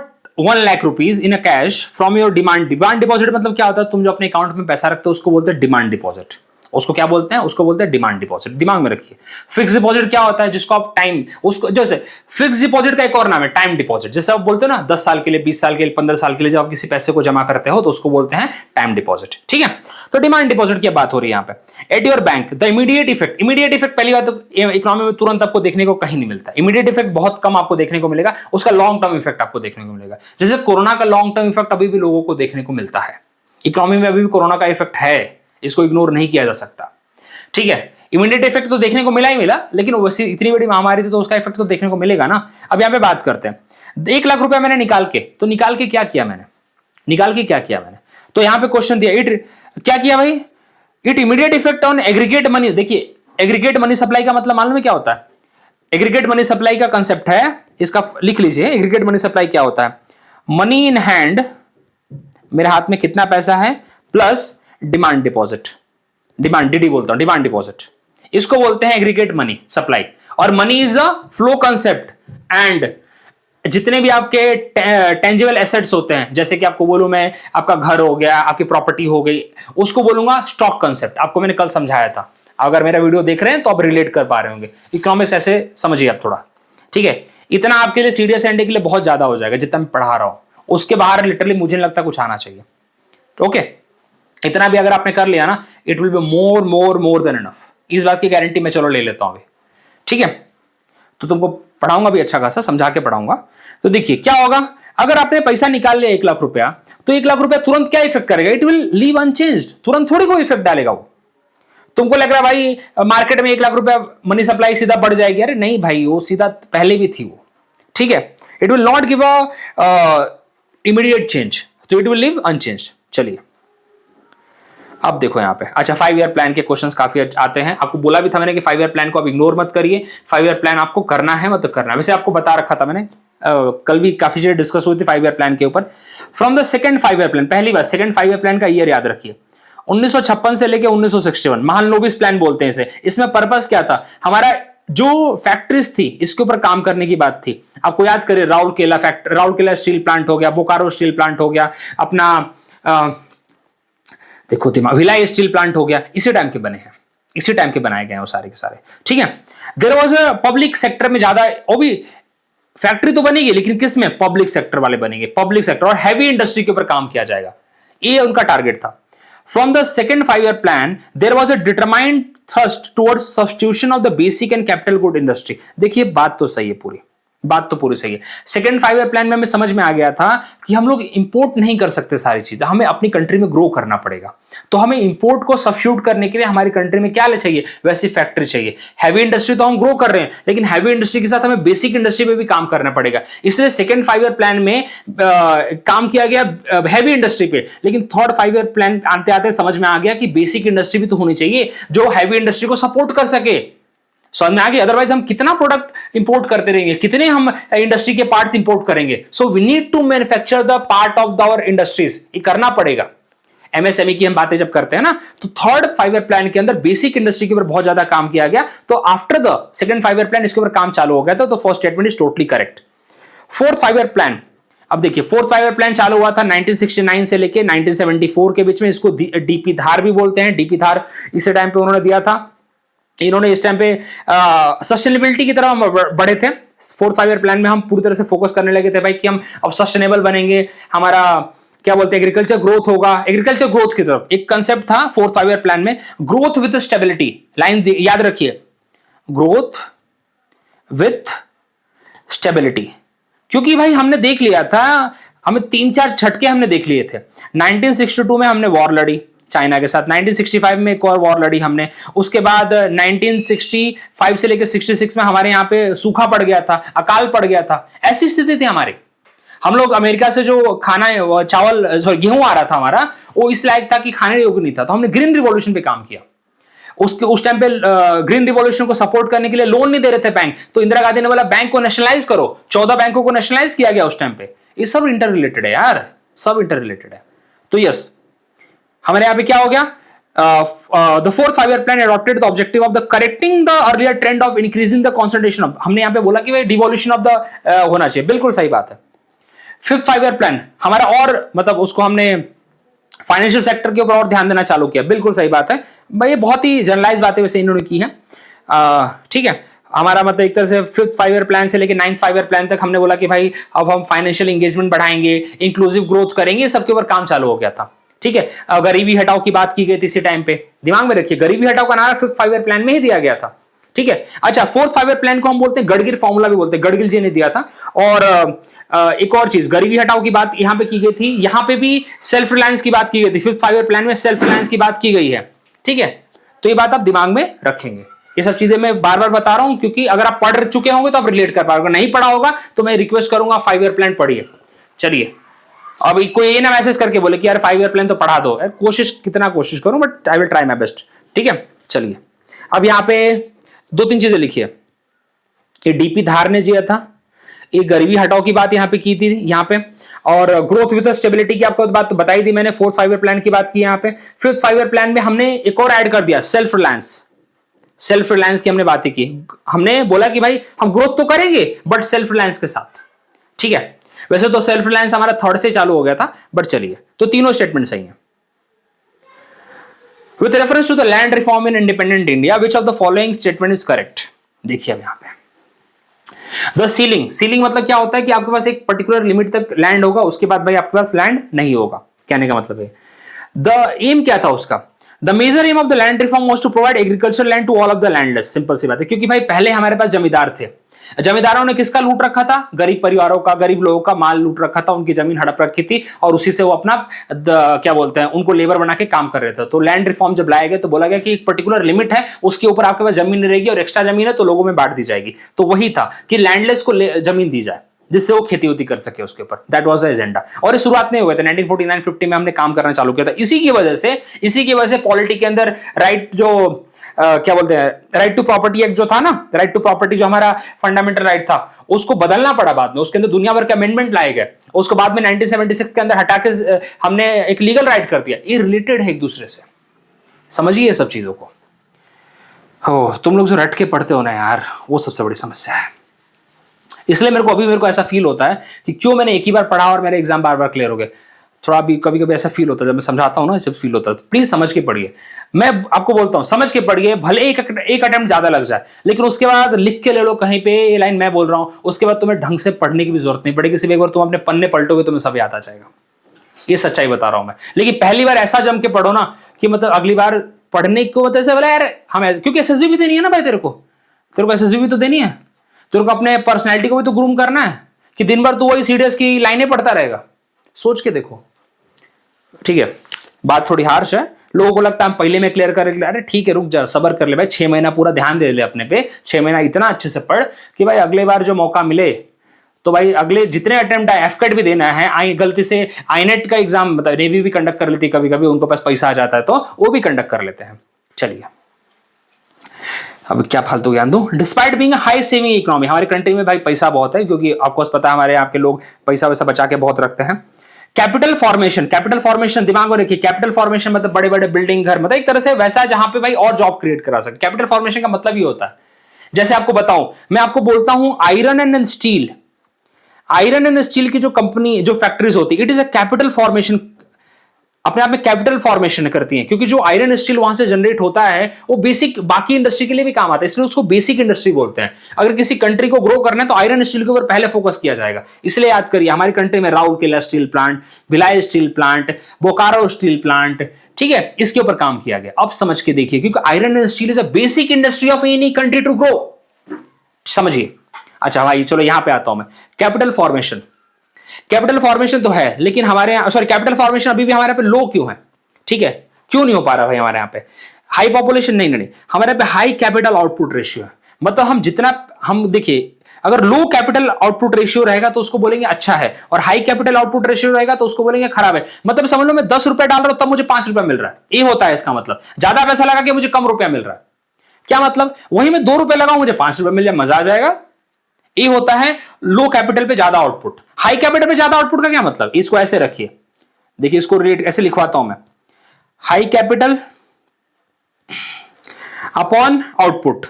1 lakh rupees in a cash from your demand deposit मतलब क्या होता है, तुम जो अपने अकाउंट में पैसा रखते हो उसको बोलते हैं डिमांड डिपॉजिट। उसको क्या बोलते हैं? उसको बोलते हैं डिमांड डिपॉजिट। दिमाग में रखिए। फिक्स डिपॉजिट क्या होता है? जिसको आप टाइम, उसको जैसे फिक्स डिपॉजिट का एक और नाम है टाइम डिपॉजिट। जैसे आप बोलते हो ना 10 साल के लिए, 20 साल के लिए, 15 साल के लिए जब आप किसी पैसे को जमा करते हो तो उसको बोलते हैं टाइम डिपॉजिट। ठीक है, तो डिमांड डिपॉजिट की बात हो रही है यहां पे। At your bank the immediate effect. Immediate effect पहली बात तो इकोनॉमी में तुरंत आपको देखने को कहीं नहीं मिलता। इमीडिएट इफेक्ट बहुत कम आपको देखने को मिलेगा, उसका लॉन्ग टर्म इफेक्ट आपको देखने को मिलेगा। जैसे कोरोना का लॉन्ग टर्म इफेक्ट अभी भी लोगों को देखने को मिलता है। इकोनॉमी में अभी भी कोरोना का इफेक्ट है, इसको इग्नोर नहीं किया जा सकता। ठीक है, इमीडिएट इफेक्ट तो देखने को मिला ही मिला, लेकिन वैसे इतनी बड़ी महामारी थी तो उसका इफेक्ट तो देखने को मिलेगा ना। अब यहां पे बात करते हैं 1 लाख रुपया मैंने निकाल के, तो निकाल के क्या किया मैंने? तो यहां पे क्वेश्चन दिया, इट क्या किया भाई? It immediate effect on aggregate money. देखिए एग्रीगेट मनी सप्लाई का मतलब मालूम है क्या होता है? एग्रीगेट मनी सप्लाई का कंसेप्ट है, इसका लिख लीजिए। एग्रीगेट मनी सप्लाई क्या होता है? मनी इन हैंड, मेरे हाथ में कितना पैसा है, plus demand deposit, demand DD बोलता हूं, डिमांड डिपॉजिट, इसको बोलते हैं एग्रीगेट मनी सप्लाई। और money is a flow concept and जितने भी आपके टेंजिबल एसेट्स होते हैं, जैसे कि आपको बोलूं मैं, आपका घर हो गया, आपकी प्रॉपर्टी हो गई, उसको बोलूंगा स्टॉक कंसेप्ट। आपको मैंने कल समझाया था, अगर मेरा वीडियो देख रहे हैं तो आप रिलेट कर पा रहे होंगे। इकोनॉमिक्स ऐसे समझिए आप थोड़ा। ठीक है, इतना आपके लिए सीरियस एंड के लिए बहुत ज्यादा हो जाएगा जितना मैं पढ़ा रहा हूं, उसके बाहर लिटरली मुझे नहीं लगता कुछ आना चाहिए। ओके, इतना भी अगर आपने कर लिया ना, it will be more than enough. इस बात की गारंटी मैं चलो ले लेता हूं अभी। ठीक है, तो तुमको पढ़ाऊंगा भी अच्छा खासा, समझा के पढ़ाऊंगा। तो देखिए क्या होगा, अगर आपने पैसा निकाल लिया 1 लाख रुपया, तो 1 लाख रुपया तुरंत क्या इफेक्ट करेगा? It will leave unchanged. तुरंत थोड़ी कोई इफेक्ट डालेगा वो। तुमको लग रहा है भाई मार्केट में 1 लाख रुपया मनी सप्लाई सीधा बढ़ जाएगी, अरे नहीं भाई, वो सीधा पहले भी थी वो। ठीक है, it will not give a immediate change, so it will leave unchanged. चलिए अब देखो यहाँ पे, अच्छा 5 ईयर प्लान के क्वेश्चंस काफी आते हैं। आपको बोला भी था मैंने कि 5 ईयर प्लान को आप इग्नोर मत करिए, 5 ईयर प्लान आपको करना है मतलब करना है। वैसे आपको बता रखा था मैंने, कल भी काफी चीजें डिस्कस हुई थी 5 ईयर प्लान के ऊपर। From the second 5 year plan, पहली बात सेकंड 5 ईयर प्लान का ईयर याद रखिए, 1956 से लेके 1961, महालनोबिस प्लान बोलते हैं इसे। इसमें पर्पस क्या था? हमारा जो फैक्ट्रीज थी इसके ऊपर काम करने की बात थी। आपको याद करिए, राउरकेला स्टील प्लांट हो गया, बोकारो स्टील प्लांट हो गया, अपना देखो दिमाग, भिलाई स्टील प्लांट हो गया, इसी टाइम के बने हैं, इसी टाइम के बनाए गए हैं वो सारे के सारे। ठीक है, there was a public sector में ज्यादा, वो भी फैक्ट्री तो बनेगी लेकिन किस में? पब्लिक सेक्टर वाले बनेंगे, पब्लिक सेक्टर और हैवी इंडस्ट्री के ऊपर काम किया जाएगा, ये उनका टारगेट था। From the second 5 year plan there was a determined thrust towards substitution of the basic and capital good industry. देखिए बात तो सही है, पूरी बात तो पूरी सही है। सेकंड 5 ईयर प्लान में हमें समझ में आ गया था कि हम लोग इंपोर्ट नहीं कर सकते सारी चीजें, हमें अपनी कंट्री में ग्रो करना पड़ेगा। तो हमें इंपोर्ट को सब्स्टिट्यूट करने के लिए हमारी कंट्री में क्या चाहिए? वैसी फैक्ट्री चाहिए। हैवी इंडस्ट्री तो हम ग्रो कर रहे हैं, लेकिन हैवी इंडस्ट्री के साथ हमें बेसिक इंडस्ट्री में भी काम करना पड़ेगा। इसलिए सेकंड 5 ईयर प्लान में काम किया गया हैवी इंडस्ट्री पे, लेकिन थर्ड 5 ईयर प्लान आते आते समझ में आ गया कि बेसिक इंडस्ट्री भी तो होनी चाहिए जो हैवी इंडस्ट्री को सपोर्ट कर सके। समझ में आ गया? अदरवाइज हम कितना प्रोडक्ट इंपोर्ट करते रहेंगे, कितने हम इंडस्ट्री के पार्ट्स इंपोर्ट करेंगे। So we need to manufacture the part of our industries, ये करना पड़ेगा। एमएसएमई की हम बातें जब करते हैं ना, तो थर्ड 5 ईयर प्लान के अंदर बेसिक इंडस्ट्री के ऊपर बहुत ज्यादा काम किया गया। तो after the second 5 year plan इसके ऊपर काम चालू हो गया था। तो first statement is totally correct. Fourth 5 year plan, अब देखिए फोर्थ 5 ईयर प्लान चालू हुआ था 1969 से लेके 1974 के बीच में। इसको डीपी धार भी बोलते हैं। डीपी धार इस टाइम पे उन्होंने दिया था। इन्होंने इस टाइम पे सस्टेनेबिलिटी की तरफ बढ़े थे। फोर्थ 5 ईयर प्लान में हम पूरी तरह से फोकस करने लगे थे भाई कि हम अब सस्टेनेबल बनेंगे, हमारा क्या बोलते हैं एग्रीकल्चर ग्रोथ होगा। एग्रीकल्चर ग्रोथ की तरफ एक कंसेप्ट था फोर्थ 5 ईयर प्लान में, ग्रोथ विद स्टेबिलिटी। लाइन याद रखिए, ग्रोथ विथ स्टेबिलिटी, क्योंकि भाई हमने देख लिया था, हमें 3-4 झटके हमने देख लिए थे। 1962 में हमने वॉर लड़ी चाइना के साथ, 1965 में एक और वॉर लड़ी हमने, उसके बाद 1965 से लेकर 66 में हमारे यहाँ पे सूखा पड़ गया था, अकाल पड़ गया था। ऐसी स्थिति थी हमारी। हम लोग अमेरिका से जो खाना चावल सॉरी गेहूं आ रहा था हमारा, वो इस लायक था कि खाने योग्य नहीं था। तो हमने ग्रीन रिवॉल्यूशन पे काम किया। उस टाइम पे ग्रीन रिवॉल्यूशन को सपोर्ट करने के लिए लोन नहीं दे रहे थे बैंक, तो इंदिरा गांधी ने बोला बैंक को नेशनलाइज करो। 14 बैंकों को नेशनलाइज किया गया उस टाइम पे। ये सब इंटर रिलेटेड है यार, सब इंटर रिलेटेड है। तो यस, हमारे यहां पे क्या हो गया, the fourth 5 year plan adopted the objective of the correcting the earlier trend of increasing the concentration of, हमने यहां पे बोला कि भाई डिवोल्यूशन ऑफ द होना चाहिए, बिल्कुल सही बात है। फिफ्थ 5 ईयर प्लान हमारा और मतलब उसको हमने फाइनेंशियल सेक्टर के ऊपर और ध्यान देना चालू किया, बिल्कुल सही बात है भाई, ये बहुत ही जनरलाइज बातें वैसे इन्होंने की है। ठीक है, हमारा मतलब एक तरह से 5th 5 ईयर प्लान से लेकर 9th 5 ईयर प्लान तक हमने बोला कि भाई अब हम फाइनेंशियल एंगेजमेंट बढ़ाएंगे, इंक्लूसिव ग्रोथ करेंगे, सबके ऊपर काम चालू हो गया था। ठीक है, गरीबी हटाओ की बात की गई थी इसी टाइम पे, दिमाग में रखिए, गरीबी हटाओ का नारा 5th 5 ईयर प्लान में ही दिया गया था। ठीक है, अच्छा 4th 5 ईयर प्लान को हम बोलते हैं गडगिल फॉर्मूला भी बोलते हैं, गडगिल जी ने दिया था। और एक और चीज, गरीबी हटाओ की बात यहां पे की गई थी, यहां पे भी सेल्फ रिलायंस की बात की गई थी, 5th 5 ईयर प्लान में सेल्फ रिलायंस की बात की गई है। ठीक है, तो ये बात आप दिमाग में रखेंगे, ये सब चीजें मैं बार बार बता रहा हूं क्योंकि अगर आप पढ़ चुके होंगे तो आप रिलेट कर पाओगे, नहीं पढ़ा होगा तो मैं रिक्वेस्ट करूंगा 5 ईयर प्लान पढ़िए। चलिए, अब कोई ये ना मैसेज करके बोले कि यार 5 ईयर प्लान तो पढ़ा दो, कोशिश कितना कोशिश करूं but I will try my best. ठीक है, चलिए अब यहां पे 2-3 चीजें लिखिए। ये डीपी धार ने दिया था, ये गरीबी हटाओ की बात यहां पे की थी यहां पे, और ग्रोथ विद स्टेबिलिटी की आपको बात तो बताई थी मैंने। 4th 5 ईयर प्लान की बात की यहां पे। 5th 5 ईयर प्लान में हमने एक और ऐड कर दिया, सेल्फ रिलायंस। सेल्फ रिलायंस की हमने बातें की, हमने बोला कि भाई हम ग्रोथ तो करेंगे बट सेल्फ रिलायंस के साथ। ठीक है, वैसे तो सेल्फ रिलायंस हमारा 3rd से चालू हो गया था बट चलिए, तो तीनों स्टेटमेंट सही है। With reference to the land reform in independent India, which of the following statement is correct? देखिए अब यहां पे द सीलिंग मतलब क्या होता है कि आपके पास एक पर्टिकुलर लिमिट तक लैंड होगा, उसके बाद भाई आपके पास लैंड नहीं होगा, कहने का मतलब है। द एम क्या था उसका, the major aim of the land reform was to provide agriculture land to all of the landless. Simple सी बात है, क्योंकि भाई पहले हमारे पास जमींदार थे, जमींदारों ने किसका लूट रखा था, गरीब परिवारों का, गरीब लोगों का माल लूट रखा था, उनकी जमीन हड़प रखी थी और उसी से वो अपना क्या बोलते हैं, उनको लेबर बना के काम कर रहे थे। तो लैंड रिफॉर्म जब लाया गया तो बोला गया कि एक पर्टिकुलर लिमिट है, उसके ऊपर आपके पास जमीन नहीं रहेगी और एक्स्ट्रा जमीन है तो लोगों में बांट दी जाएगी। तो वही था कि लैंडलेस को जमीन दी जाए जिससे वो खेती उती कर सके उसके ऊपर, दैट वाज द एजेंडा। और ये शुरुआत में हुए थे 1949-50 में हमने काम करना चालू किया था। इसी की वजह से पॉलिटी के अंदर राइट जो क्या बोलते हैं, राइट टू प्रॉपर्टी एक्ट जो था ना, राइट टू प्रॉपर्टी जो हमारा फंडामेंटल राइट था, उसको बदलना पड़ा बाद में, उसके अंदर दुनिया भर के अमेंडमेंट लाए गए, उसको बाद में 1976 के अंदर हटा के हमने एक लीगल राइट कर दिया। ये रिलेटेड है एक दूसरे से, समझिए सब चीजों को। हो तुम लोग जो रट के पढ़ते हो ना यार, वो सबसे बड़ी समस्या है। इसलिए मेरे को ऐसा फील होता है कि क्यों मैंने एक ही बार पढ़ा और मेरे एग्जाम बार बार क्लियर हो गए। थोड़ा भी कभी कभी ऐसा फील होता है जब मैं समझाता हूं ना, जब फील होता है, तो प्लीज समझ के पढ़िए। मैं आपको बोलता हूं समझ के पढ़िए, भले एक अटेम्प्ट ज्यादा लग जाए, लेकिन उसके बाद लिख के ले लो कहीं पे, ये लाइन मैं बोल रहा हूं, उसके बाद तुम्हें ढंग से पढ़ने की भी जरूरत नहीं पड़ेगी। सिर्फ एक बार तुम अपने पन्ने पलटोगे तुम्हें सब याद आ जाएगा। ये सच्चाई बता रहा हूं मैं। लेकिन पहली बार ऐसा जम के पढ़ो ना कि मतलब अगली बार पढ़ने को मतलब ऐसे बोला यार हम, क्योंकि एसएसबी भी देनी है ना भाई, तेरे को एसएसबी भी तो देनी है, तेरे को अपने पर्सनैलिटी को भी तो ग्रूम करना है कि दिन भर तू वही सीडीएस की लाइनें पढ़ता रहेगा। सोच के देखो, ठीक है। बात थोड़ी हार्श है, लोगों को लगता है हम पहले में क्लियर कर, अरे ठीक है रुक जा, सबर कर ले भाई, 6 महीना पूरा ध्यान दे ले अपने पे, 6 महीना इतना अच्छे से पढ़ कि भाई अगले बार जो मौका मिले तो भाई अगले जितने अटेम्प्ट है, एफकेट भी देना है, गलती से आईनेट का एग्जाम मतलब नेवी भी कंडक्ट कर लेती है कभी कभी, उनको पास पैसा आ जाता है तो वो भी कंडक्ट कर लेते हैं। चलिए अब क्या फालतू ज्ञान दूं। Despite being high saving economy, हमारी कंट्री में भाई पैसा बहुत है, क्योंकि आपको पता है हमारे यहाँ के लोग पैसा वैसा बचा के बहुत रखते हैं। कैपिटल फॉर्मेशन दिमाग में रखिए, कैपिटल फॉर्मेशन मतलब बड़े बड़े बिल्डिंग घर, मतलब एक तरह से वैसा जहां पे भाई और जॉब क्रिएट करा सके। कैपिटल फॉर्मेशन का मतलब ये होता है, जैसे आपको बताऊं, मैं आपको बोलता हूं आयरन एंड स्टील की जो कंपनी, जो फैक्ट्रीज होती है, it is a capital formation, अपने आप में कैपिटल फॉर्मेशन करती हैं, क्योंकि जो आयरन स्टील वहां से जनरेट होता है वो बेसिक बाकी इंडस्ट्री के लिए भी काम आता है, इसलिए उसको बेसिक इंडस्ट्री बोलते हैं। अगर किसी कंट्री को ग्रो करना है तो आयरन स्टील के ऊपर पहले फोकस किया जाएगा। इसलिए याद करिए, हमारी कंट्री में Rourkela steel plant, Bhilai steel plant, Bokaro steel plant, ठीक है, इसके ऊपर काम किया गया। अब समझ के देखिए, क्योंकि iron and steel is a basic industry of any country to grow, समझिए। अच्छा भाई चलो यहां पे आता हूं मैं, कैपिटल फॉर्मेशन तो है, लेकिन हमारे यहाँ सॉरी कैपिटल फॉर्मेशन अभी भी हमारे यहाँ पे लो क्यों है, ठीक है, क्यों नहीं हो पा रहा भाई हमारे यहाँ पे? हाई पॉपुलेशन नहीं, हमारे यहाँ पे हाई कैपिटल आउटपुट रेशियो है। मतलब हम जितना, हम देखिए, अगर लो कैपिटल आउटपुट रेशियो रहेगा तो उसको बोलेंगे अच्छा है, और हाई कैपिटल आउटपुट रेशियो रहेगा तो उसको बोलेंगे खराब है। मतलब समझ लो मैं 10 रुपए डाल रहा हूं तब मुझे 5 रुपया मिल रहा है, ये होता है इसका मतलब। ज्यादा पैसा लगा के मुझे कम रुपया मिल रहा है, क्या मतलब? वही मैं 2 रुपए लगाऊं मुझे 5 रुपए मिल जाए, मजा आ जाएगा। ये होता है लो कैपिटल पे ज्यादा आउटपुट। हाई कैपिटल पे ज्यादा आउटपुट का क्या मतलब? इसको ऐसे रखिए, देखिए इसको रेट ऐसे लिखवाता हूं मैं, हाई कैपिटल अपॉन आउटपुट।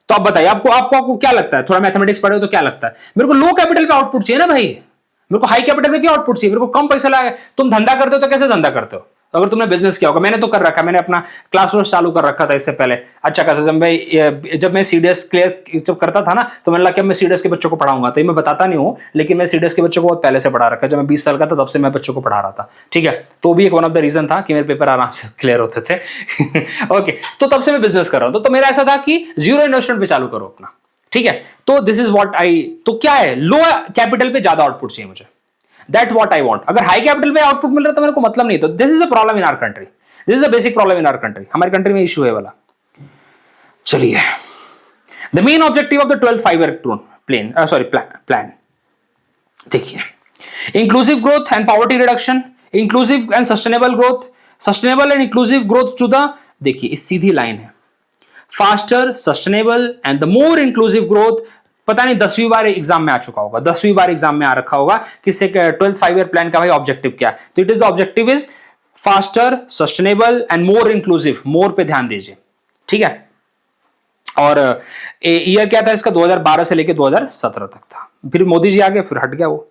तो आप बताइए, आपको क्या लगता है? थोड़ा मैथमेटिक्स पढ़े हो तो क्या लगता है? मेरे को लो कैपिटल पे आउटपुट चाहिए ना भाई, मेरे को हाई कैपिटल पे क्या आउटपुट चाहिए? मेरे को कम पैसा लगा। तुम धंधा करते हो तो कैसे धंधा करते हो? अगर तुमने बिजनेस किया होगा, मैंने तो कर रखा है, मैंने अपना क्लास रोज चालू कर रखा था इससे पहले। अच्छा खासा जब मैं सीडीएस क्लियर जब करता था ना, तो मैंने लगा कि मैं सीडीएस के बच्चों को पढ़ाऊंगा, तो ये मैं बताता नहीं हूँ, लेकिन मैं सीडीएस के बच्चों को बहुत पहले से पढ़ा रखा है। जब मैं 20 साल का था तब से मैं बच्चों को पढ़ा रहा था, ठीक है। तो भी एक वन ऑफ द रीजन था कि मेरे पेपर आराम से क्लियर होते थे। ओके, तो तब से मैं बिजनेस कर रहा हूँ। तो मेरा ऐसा था कि जीरो इन्वेस्टमेंट पे चालू करो अपना, ठीक है। तो दिस इज व्हाट आई, तो क्या है, लो कैपिटल पे ज्यादा आउटपुट चाहिए मुझे, दैट व्हाट आई वांट। अगर हाई कैपिटल पे आउटपुट मिल रहा है तो मेरे को मतलब नहीं। तो this is the problem in our country, this is the basic problem in our country, हमारी कंट्री में इशू है वाला। चलिए, the main objective of the 12th 5-year plan देखिए, inclusive growth and poverty reduction, inclusive and sustainable growth, sustainable and inclusive growth to the, देखिए इस सीधी line है, faster, sustainable and the more inclusive growth. पता नहीं 10वीं बार exam में आ चुका होगा, 10वीं बार एग्जाम में आ रखा होगा कि 12th 5-year प्लान का भाई ऑब्जेक्टिव क्या है। तो it is the objective is faster, sustainable and more inclusive, more पे ध्यान दीजिए, ठीक है। और ईयर क्या था इसका, 2012 से लेकर 2017 तक था, फिर मोदी जी आ गए, फिर हट गया वो।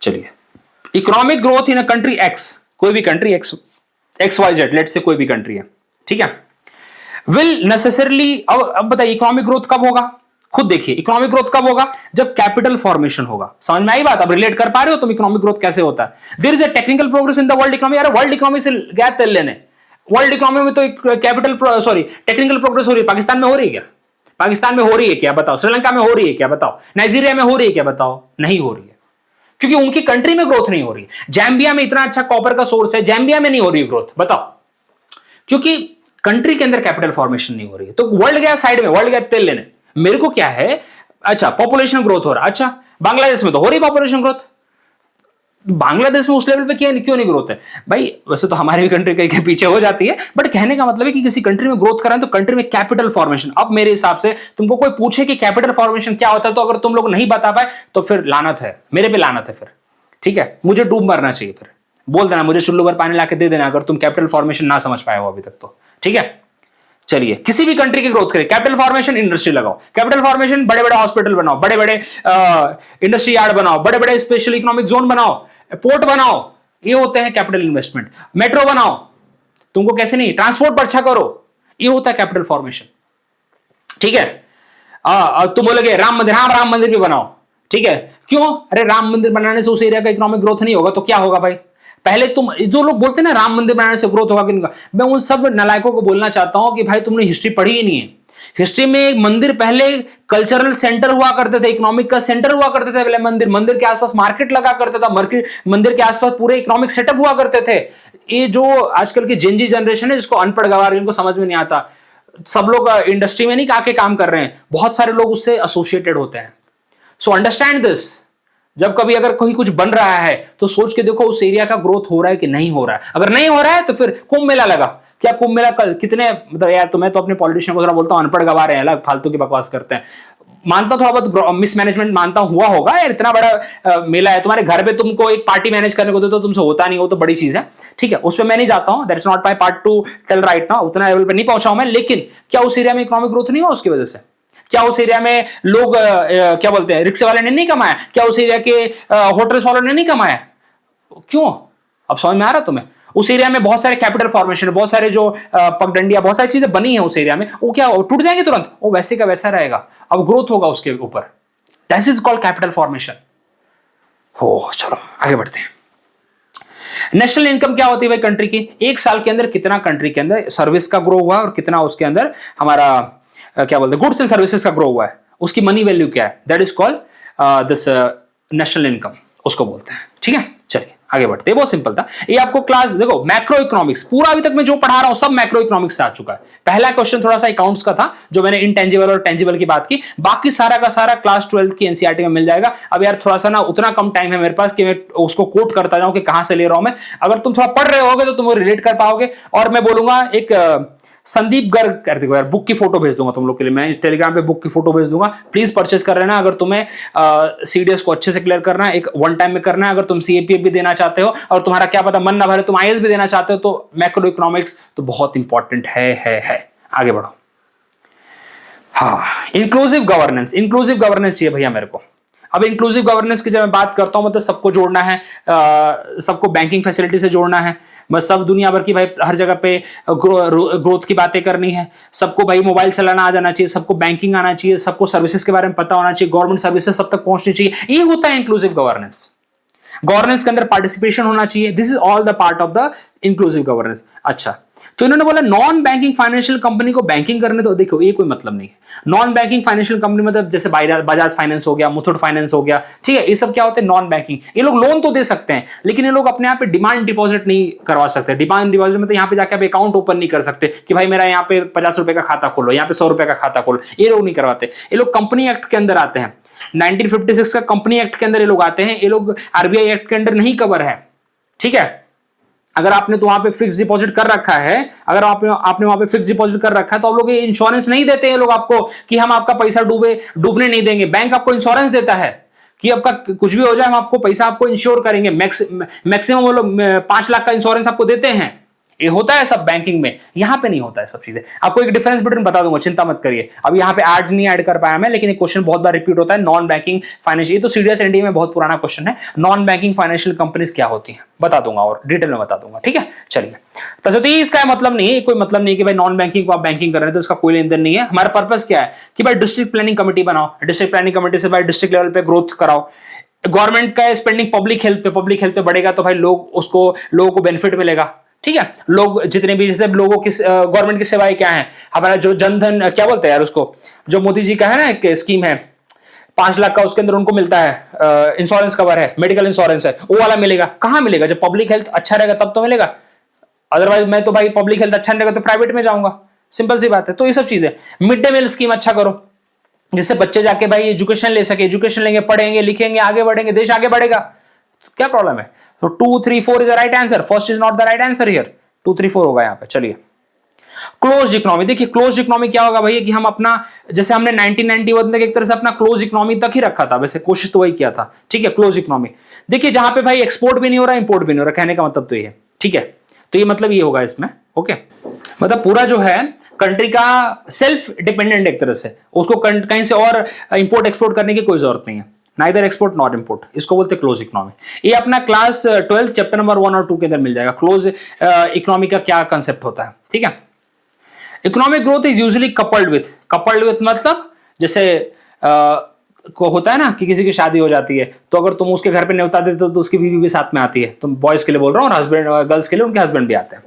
चलिए, economic growth in a country x, कोई भी कंट्री XYZ, लेट से कोई भी कंट्री है, ठीक है, विल नेसेसरली, अब बताइए इकोनॉमिक ग्रोथ कब होगा, खुद देखिए इकोनॉमिक ग्रोथ कब होगा, जब कैपिटल फॉर्मेशन होगा। समझ में आई बात, अब रिलेट कर पा रहे हो तुम इकोनॉमिक ग्रोथ कैसे होता है। There is a technical progress in the world economy, अरे वर्ल्ड इकोनॉमी से गैप तेल लेने, वर्ल्ड इकोनॉमी में तो कैपिटल सॉरी टेक्निकल प्रोग्रेस हो रही है, पाकिस्तान में हो रही है क्या, पाकिस्तान में हो रही है क्या बताओ, श्रीलंका में हो रही है क्या बताओ, नाइजीरिया में हो रही है क्या बताओ, नहीं हो रही है, क्योंकि उनकी कंट्री में ग्रोथ नहीं हो रही। जैम्बिया में इतना अच्छा कॉपर का सोर्स है, जैम्बिया में नहीं हो रही ग्रोथ, बताओ, क्योंकि कंट्री के अंदर कैपिटल फॉर्मेशन नहीं हो रही है। तो वर्ल्ड गया साइड में, वर्ल्ड गया तेल लेने, मेरे को क्या है, अच्छा पॉपुलेशन ग्रोथ हो रहा, अच्छा बांग्लादेश में तो हो रही पॉपुलेशन ग्रोथ, बांग्लादेश में उस लेवल पे क्यों नहीं ग्रोथ है भाई। वैसे तो हमारी भी कंट्री कहीं पीछे हो जाती है, बट कहने का मतलब है कि किसी कंट्री में ग्रोथ कराएं तो कंट्री में कैपिटल फॉर्मेशन। अब मेरे हिसाब से तुमको कोई पूछे कि कैपिटल फॉर्मेशन क्या होता है, तो अगर तुम लोग नहीं बता पाए तो फिर लानत है, मेरे पे लानत है फिर, ठीक है, मुझे डूब मरना चाहिए, फिर बोल देना, मुझे चुल्लू भर पानी लाके दे देना अगर तुम कैपिटल फॉर्मेशन ना समझ पाए हो अभी तक तो, ठीक है। चलिए, किसी भी कंट्री की ग्रोथ करें, कैपिटल फॉर्मेशन इंडस्ट्री लगाओ, कैपिटल फॉर्मेशन बड़े बड़े हॉस्पिटल बनाओ, बड़े बड़े इंडस्ट्री यार्ड बनाओ, बड़े बड़े स्पेशल इकोनॉमिक जोन बनाओ, पोर्ट बनाओ, ये होते हैं कैपिटल इन्वेस्टमेंट। मेट्रो बनाओ, तुमको कैसे नहीं, ट्रांसपोर्ट पर अच्छा करो, ये होता है कैपिटल फॉर्मेशन, ठीक है। तुम बोलोगे राम मंदिर, हाँ राम मंदिर भी बनाओ, ठीक है, क्यों, अरे राम मंदिर बनाने से उस एरिया का इकोनॉमिक ग्रोथ नहीं होगा तो क्या होगा भाई। पहले तुम, जो लोग बोलते हैं ना राम मंदिर बनाने से ग्रोथ होगा कि नहीं, मैं उन सब नालायकों को बोलना चाहता हूं कि भाई तुमने हिस्ट्री पढ़ी ही नहीं है। हिस्ट्री में एक मंदिर पहले कल्चरल सेंटर हुआ करते थे, इकोनॉमिक का सेंटर हुआ करते थे पहले मंदिर, मंदिर के आसपास मार्केट लगा करता था, मार्केट मंदिर के आसपास पूरे इकोनॉमिक सेटअप हुआ करते थे। ये जो आजकल की जेनजी जनरेशन है, जिसको अनपढ़ गवार, जिनको समझ में नहीं आता, सब लोग इंडस्ट्री में नहीं आके काम कर रहे हैं, बहुत सारे लोग उससे एसोसिएटेड होते हैं। सो अंडरस्टैंड दिस, जब कभी अगर कोई कुछ बन रहा है तो सोच के देखो उस एरिया का ग्रोथ हो रहा है कि नहीं हो रहा है। अगर नहीं हो रहा है तो फिर कुंभ मेला लगा, क्या कुंभ मेला कल कितने, मतलब यार, तो मैं तो अपने पॉलिटिशियन को थोड़ा बोलता हूं अनपढ़ गवा रहे हैं, अलग फालतू की बकवास करते हैं। मानता हूं थोड़ा बहुत मिसमैनेजमेंट मानता हुआ होगा यार, इतना बड़ा मेला है, तुम्हारे घर पे तुमको एक पार्टी मैनेज करने को दे तो तुमसे होता नहीं हो, तो बड़ी चीज है, ठीक है, उस पर मैं नहीं जाता हूं, that is not my part to tell right now, उतना लेवल पे नहीं पहुंचा हूं मैं। लेकिन क्या उस एरिया में इकोनॉमिक ग्रोथ नहीं हुआ उसकी वजह से, क्या उस एरिया में लोग क्या बोलते हैं, रिक्शे वाले ने नहीं कमाया, क्या उस एरिया के होटल्स वालों ने नहीं कमाया, क्यों, अब समझ में आ रहा तुम्हें। उस एरिया में बहुत सारे कैपिटल फॉर्मेशन, बहुत सारे जो पगडंडिया, बहुत सारी चीजें बनी है उस एरिया में, वो क्या टूट जाएंगे तुरंत, वो वैसे का वैसा रहेगा, अब ग्रोथ होगा उसके ऊपर, that is called capital formation. हो चलो आगे बढ़ते हैं। नेशनल इनकम क्या होती है भाई कंट्री की, एक साल के अंदर कितना कंट्री के अंदर सर्विस का ग्रो हुआ और कितना उसके अंदर हमारा क्या बोलते हैं गुड्स एंड सर्विसेज का ग्रो हुआ है, उसकी मनी वैल्यू क्या है, that is called this national income, उसको बोलते हैं, ठीक है। चलिए आगे बढ़ते हैं, बहुत सिंपल था ये, आपको क्लास देखो मैक्रो इकोनॉमिक्स, पूरा अभी तक मैं जो पढ़ा रहा हूं सब मैक्रो इकोनॉमिक्स से आ चुका है। पहला क्वेश्चन थोड़ा सा अकाउंट्स का था, जो मैंने इनटेंजिबल और टेंजिबल की बात की, बाकी सारा का सारा क्लास 12th की एनसीईआरटी में मिल जाएगा। अब यार थोड़ा सा ना उतना कम टाइम है मेरे पास कि मैं उसको कोट करता जाऊं कि कहां से ले रहा हूं मैं, अगर तुम थोड़ा पढ़ रहे होगे तो तुम रिलेट कर पाओगे। और मैं बोलूंगा एक संदीप गर्ग कर देखो यार, बुक की फोटो भेज दूंगा तुम लोग के लिए, मैं टेलीग्राम पे बुक की फोटो भेज दूंगा, प्लीज परचेस कर लेना अगर तुम्हें सीडीएस को अच्छे से क्लियर करना है, एक वन टाइम में करना है। अगर तुम सीएपीएफ भी देना चाहते हो और तुम्हारा क्या पता मन ना भरे तुम आईएएस भी देना चाहते हो, तो मैक्रो इकोनॉमिक्स तो बहुत इंपॉर्टेंट है। आगे बढ़ो। हाँ, इंक्लूसिव गवर्नेंस, इंक्लूसिव गवर्नेंस चाहिए भैया मेरे को। अब इंक्लूसिव गवर्नेंस की जब मैं बात करता हूं, मतलब सबको जोड़ना है, सबको बैंकिंग फैसिलिटी से जोड़ना है, बस सब दुनिया भर की भाई हर जगह पे ग्रोथ की बातें करनी है, सबको भाई मोबाइल चलाना आ जाना चाहिए, सबको बैंकिंग आना चाहिए, सबको सर्विसेज के बारे में पता होना चाहिए, गवर्नमेंट सर्विसेज सब तक पहुंचनी चाहिए, ये होता है इंक्लूसिव गवर्नेंस। गवर्नेंस के अंदर पार्टिसिपेशन होना चाहिए, this is all the part of the inclusive governance. अच्छा, तो इन्होंने बोला नॉन बैंकिंग फाइनेंशियल कंपनी को बैंकिंग करने दो। देखो ये कोई मतलब नहीं है। नॉन बैंकिंग फाइनेंशियल कंपनी मतलब जैसे बजाज फाइनेंस हो गया, मुथूट फाइनेंस हो गया, ठीक है, ये सब क्या होते हैं? Non banking. ये लोग लोन तो दे सकते हैं, लेकिन ये लोग अपने यहाँ पे डिमांड डिपॉजिट नहीं करवा सकते। डिमांड डिपॉजिट मतलब यहाँ पे जाकर अकाउंट ओपन नहीं कर सकते कि भाई मेरा यहाँ पे 50 रुपए का खाता खोलो, यहाँ पे 100 रुपए का खाता खोलो, ये लोग नहीं करवाते। ये लोग कंपनी एक्ट के अंदर आते हैं, 1956 का कंपनी एक्ट के अंदर ये लोग आते हैं। ये लोग आरबीआई एक्ट के अंदर नहीं कवर है, ठीक है। अगर आपने तो वहां पे फिक्स डिपॉजिट कर रखा है, अगर आपने वहां पे फिक्स डिपॉजिट कर रखा है, तो आप लोग ये इंश्योरेंस नहीं देते हैं लोग आपको कि हम आपका पैसा डूबने नहीं देंगे। बैंक आपको इंश्योरेंस देता है कि आपका कुछ भी हो जाए हम आपको पैसा आपको इंश्योर करेंगे। मैक्सिमम वो लोग 5 लाख का इंश्योरेंस आपको देते हैं। ये होता है सब बैंकिंग में, यहां पे नहीं होता है सब चीजें। आपको एक डिफरेंस बिटवीन बता दूंगा, चिंता मत करिए। अब यहां पे आज नहीं ऐड कर पाया मैं, लेकिन एक क्वेश्चन बहुत बार रिपीट होता है, नॉन बैंकिंग फाइनेंशियल। ये तो सीडीएस एनडीए में बहुत पुराना क्वेश्चन है, नॉन बैंकिंग फाइनेंशियल कंपनीज क्या होती हैं बता दूंगा और डिटेल में बता दूंगा, ठीक है। चलिए, तो इसका मतलब नहीं है, कोई मतलब नहीं कि भाई नॉन बैंकिंग को आप बैंकिंग कर रहे हैं तो उसका कोई लेन देन नहीं है। हमारा पर्पस क्या है कि भाई डिस्ट्रिक्ट प्लानिंग कमेटी बनाओ, डिस्ट्रिक्ट प्लानिंग कमेटी से भाई डिस्ट्रिक्ट लेवल पे ग्रोथ कराओ। गवर्नमेंट का स्पेंडिंग पब्लिक हेल्थ पे बढ़ेगा तो भाई लोगों को बेनिफिट मिलेगा, ठीक है। लोग जितने भी जैसे लोगों की गवर्नमेंट की सेवाएं क्या है, हमारा जो जनधन क्या बोलते हैं यार उसको, जो मोदी जी का है ना एक स्कीम है 5 लाख का, उसके अंदर उनको मिलता है इंश्योरेंस कवर है, मेडिकल इंश्योरेंस है, वो वाला मिलेगा। कहां मिलेगा? जब पब्लिक हेल्थ अच्छा रहेगा तब तो मिलेगा, अदरवाइज मैं तो भाई पब्लिक हेल्थ अच्छा नहीं रहेगा तो प्राइवेट में जाऊंगा, सिंपल सी बात है। तो ये सब चीजें, मिड डे मील स्कीम अच्छा करो जिससे बच्चे जाके भाई एजुकेशन ले सके, एजुकेशन लेंगे, पढ़ेंगे, लिखेंगे, आगे बढ़ेंगे, देश आगे बढ़ेगा। तो क्या प्रॉब्लम है? तो 2, 3, 4 is the right answer, first is not the right answer here. 2, 3, 4 होगा यहाँ पे। चलिए, क्लोज इकोनॉमी। देखिए क्लोज इकोनॉमी क्या होगा भैया कि हम अपना, जैसे हमने 1991 में एक तरह से अपना क्लोज इकोनॉमी तक ही रखा था, वैसे कोशिश तो वही किया था, ठीक है। क्लोज इकोनॉमी देखिए जहां पे भाई एक्सपोर्ट भी नहीं हो रहा, इंपोर्ट भी नहीं हो रहा, कहने का मतलब तो ये है, ठीक है। तो ये मतलब ये होगा इसमें, ओके। मतलब पूरा जो है कंट्री का सेल्फ डिपेंडेंट एक तरह से, उसको कहीं से और इंपोर्ट एक्सपोर्ट करने की कोई जरूरत नहीं है, नाइदर एक्सपोर्ट नॉट इंपोर्ट, इसको बोलते हैं क्लोज इकोनॉमी। ये अपना क्लास 12 चैप्टर नंबर 1 और 2 के अंदर मिल जाएगा, क्लोज इकोनॉमी का क्या कंसेप्ट होता है, ठीक है। Economic growth is usually coupled with मतलब जैसे को होता है ना कि किसी की शादी हो जाती है तो अगर तुम उसके घर पे न्योता देते हो तो उसकी बीवी भी साथ में आती है। तुम बॉयज के लिए बोल रहा हूँ और हस्बैंड गर्ल्स के लिए उनके हस्बैंड भी आते हैं।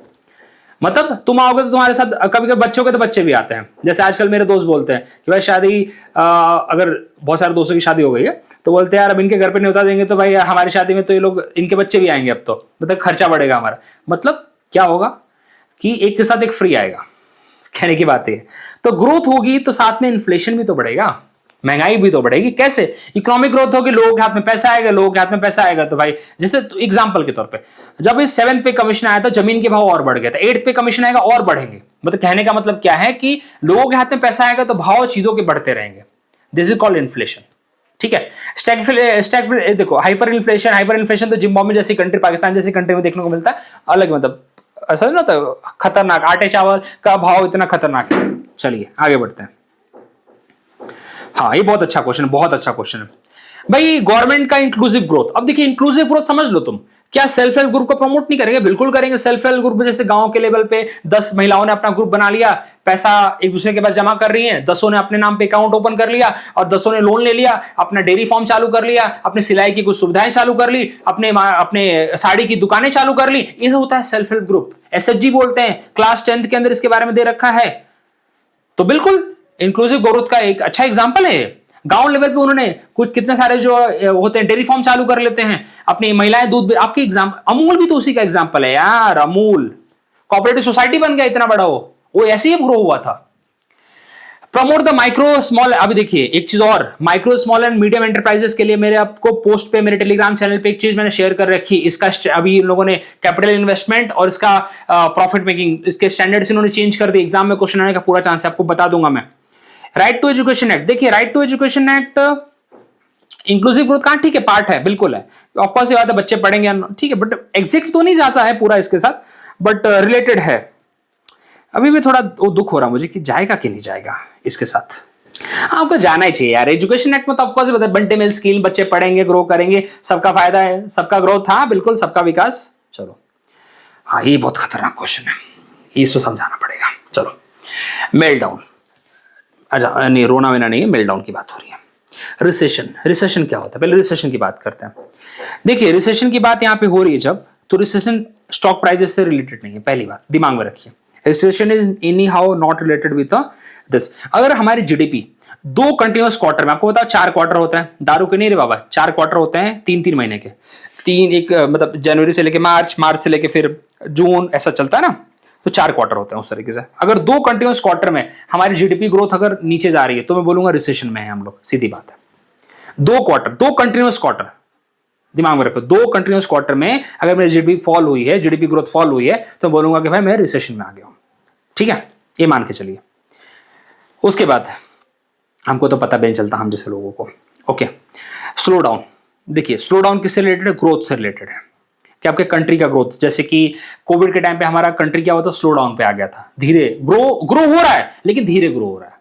मतलब तुम आओगे तो तुम्हारे साथ कभी कभी बच्चों के तो बच्चे भी आते हैं। जैसे आजकल मेरे दोस्त बोलते हैं कि भाई शादी अगर बहुत सारे दोस्तों की शादी हो गई है तो बोलते हैं यार अब इनके घर पे न्योता देंगे तो भाई हमारी शादी में तो ये लोग इनके बच्चे भी आएंगे, अब तो मतलब खर्चा बढ़ेगा हमारा। मतलब क्या होगा कि एक के साथ एक फ्री आएगा, कहने की बात है। तो ग्रोथ होगी तो साथ में इन्फ्लेशन भी तो बढ़ेगा, महंगाई भी तो बढ़ेगी। कैसे? इकोनॉमिक ग्रोथ होगी, लोगों के हाथ में पैसा आएगा, लोगों के हाथ में पैसा आएगा तो भाई जैसे एग्जांपल के तौर पे जब इस 7th पे कमीशन आया था जमीन के भाव और बढ़ गया था, 8th पे कमीशन आएगा और बढ़ेंगे। मतलब कहने का मतलब क्या है कि लोगों के हाथ में पैसा आएगा तो भाव चीजों के बढ़ते रहेंगे, दिस इज कॉल्ड इन्फ्लेशन, ठीक है। स्टैगफ्लेशन देखो, हाइपर इन्फ्लेशन तो जिम्बाब्वे जैसी कंट्री, पाकिस्तान जैसी कंट्री में देखने को मिलता है, अलग मतलब ऐसा ना होता, खतरनाक। आटे चावल का भाव इतना खतरनाक है। चलिए आगे बढ़ते हैं। हाँ ये बहुत अच्छा क्वेश्चन है, बहुत अच्छा क्वेश्चन है भाई। गवर्नमेंट का इंक्लूसिव ग्रोथ, अब देखिए इंक्लूसिव ग्रोथ समझ लो तुम, क्या सेल्फ हेल्प ग्रुप को प्रमोट नहीं करेंगे? बिल्कुल करेंगे। सेल्फ हेल्प ग्रुप जैसे गांव के लेवल पे 10 महिलाओं ने अपना ग्रुप बना लिया, पैसा एक दूसरे के पास जमा कर रही हैं, 10 ने अपने नाम पे अकाउंट ओपन कर लिया और 10 ने लोन ले लिया, अपना डेयरी फार्म चालू कर लिया, अपने सिलाई की कुछ सुविधाएं चालू कर ली, अपने साड़ी की दुकानें चालू कर ली। ये होता है सेल्फ हेल्प ग्रुप, एसएचजी बोलते हैं। क्लास 10th के अंदर इसके बारे में दे रखा है। तो बिल्कुल इंक्लूसिव ग्रोथ का एक अच्छा एग्जांपल है। गांव लेवल पे उन्होंने कुछ कितने सारे जो होते हैं डेयरी फार्म चालू कर लेते हैं, अपनी महिलाएं दूध, आपके एग्जाम अमूल भी तो उसी का एग्जांपल है यार। अमूल कोऑपरेटिव सोसाइटी बन गया इतना बड़ा, वो ऐसे ही ग्रो हुआ था। प्रमोट द माइक्रो स्मॉल, अभी देखिए एक चीज और, micro small and medium enterprises के लिए मेरे आपको पोस्ट पे मेरे टेलीग्राम चैनल पे एक चीज मैंने शेयर कर रखी। इसका अभी इन लोगों ने कैपिटल इन्वेस्टमेंट और इसका प्रॉफिट मेकिंग, इसके स्टैंडर्ड्स इन्होंने चेंज कर दिए। एग्जाम में क्वेश्चन आने का पूरा चांस है, आपको बता दूंगा मैं। राइट टू एजुकेशन एक्ट, देखिए right to education act inclusive growth का ठीक है पार्ट है, बिल्कुल है। ऑफकोर्स ये बात है बच्चे पढ़ेंगे, ठीक है, बट एग्जैक्ट तो नहीं जाता है पूरा इसके साथ, बट रिलेटेड है। अभी भी थोड़ा दुख हो रहा मुझे कि जाएगा कि नहीं जाएगा इसके साथ। आपको जाना ही चाहिए यार। एजुकेशन एक्ट में तो ऑफकोर्स बंटे मिल स्कीम, बच्चे पढ़ेंगे, ग्रो करेंगे, सबका फायदा है, सबका ग्रोथ, हाँ बिल्कुल सबका विकास। चलो हाँ, ये बहुत खतरनाक क्वेश्चन है, इसको समझाना पड़ेगा। चलो, मेल डाउन, अच्छा नहीं, रोना वेना नहीं है, मेल डाउन की बात हो रही है। रिसेशन, रिसेशन क्या होता है, पहले रिसेशन की बात करते हैं। देखिए, रिसेशन की बात यहाँ पे हो रही है जब, तो रिसेशन स्टॉक प्राइजेस से रिलेटेड नहीं है, पहली बात दिमाग में रखिए। Recession is any how not related with this. अगर हमारी जीडीपी 2 कंटिन्यूअस क्वार्टर में, आपको बताओ 4 क्वार्टर होता है, दारू के नहीं रे बाबा, 4 क्वार्टर होते हैं 3-3 महीने के, एक मतलब जनवरी से लेके मार्च, मार्च से लेके फिर जून, ऐसा चलता है ना, तो 4 क्वार्टर होते हैं उस तरीके से। अगर 2 कंटिन्यूअस क्वार्टर में हमारी जीडीपी ग्रोथ अगर नीचे जा रही है तो मैं बोलूंगा रिसेशन में है हम लोग, सीधी बात है। 2 क्वार्टर, 2 कंटिन्यूअस क्वार्टर, दिमाग में रखो, 2 कंटिन्यूअस क्वार्टर में अगर मेरी जीडीपी फॉल हुई है, जीडीपी ग्रोथ फॉल हुई है, तो बोलूंगा कि भाई मैं रिसेशन में आ गया हूं। ठीक है, ये मान के चलिए। उसके बाद हमको तो पता भी नहीं चलता हम जैसे लोगों को। Okay, slow down. देखिए, स्लो डाउन किससे रिलेटेड है, ग्रोथ से रिलेटेड है कि आपके कंट्री का ग्रोथ, जैसे कि कोविड के टाइम पे हमारा कंट्री क्या हुआ था, स्लो डाउन पे आ गया था, धीरे ग्रो हो रहा है लेकिन धीरे ग्रो हो रहा है।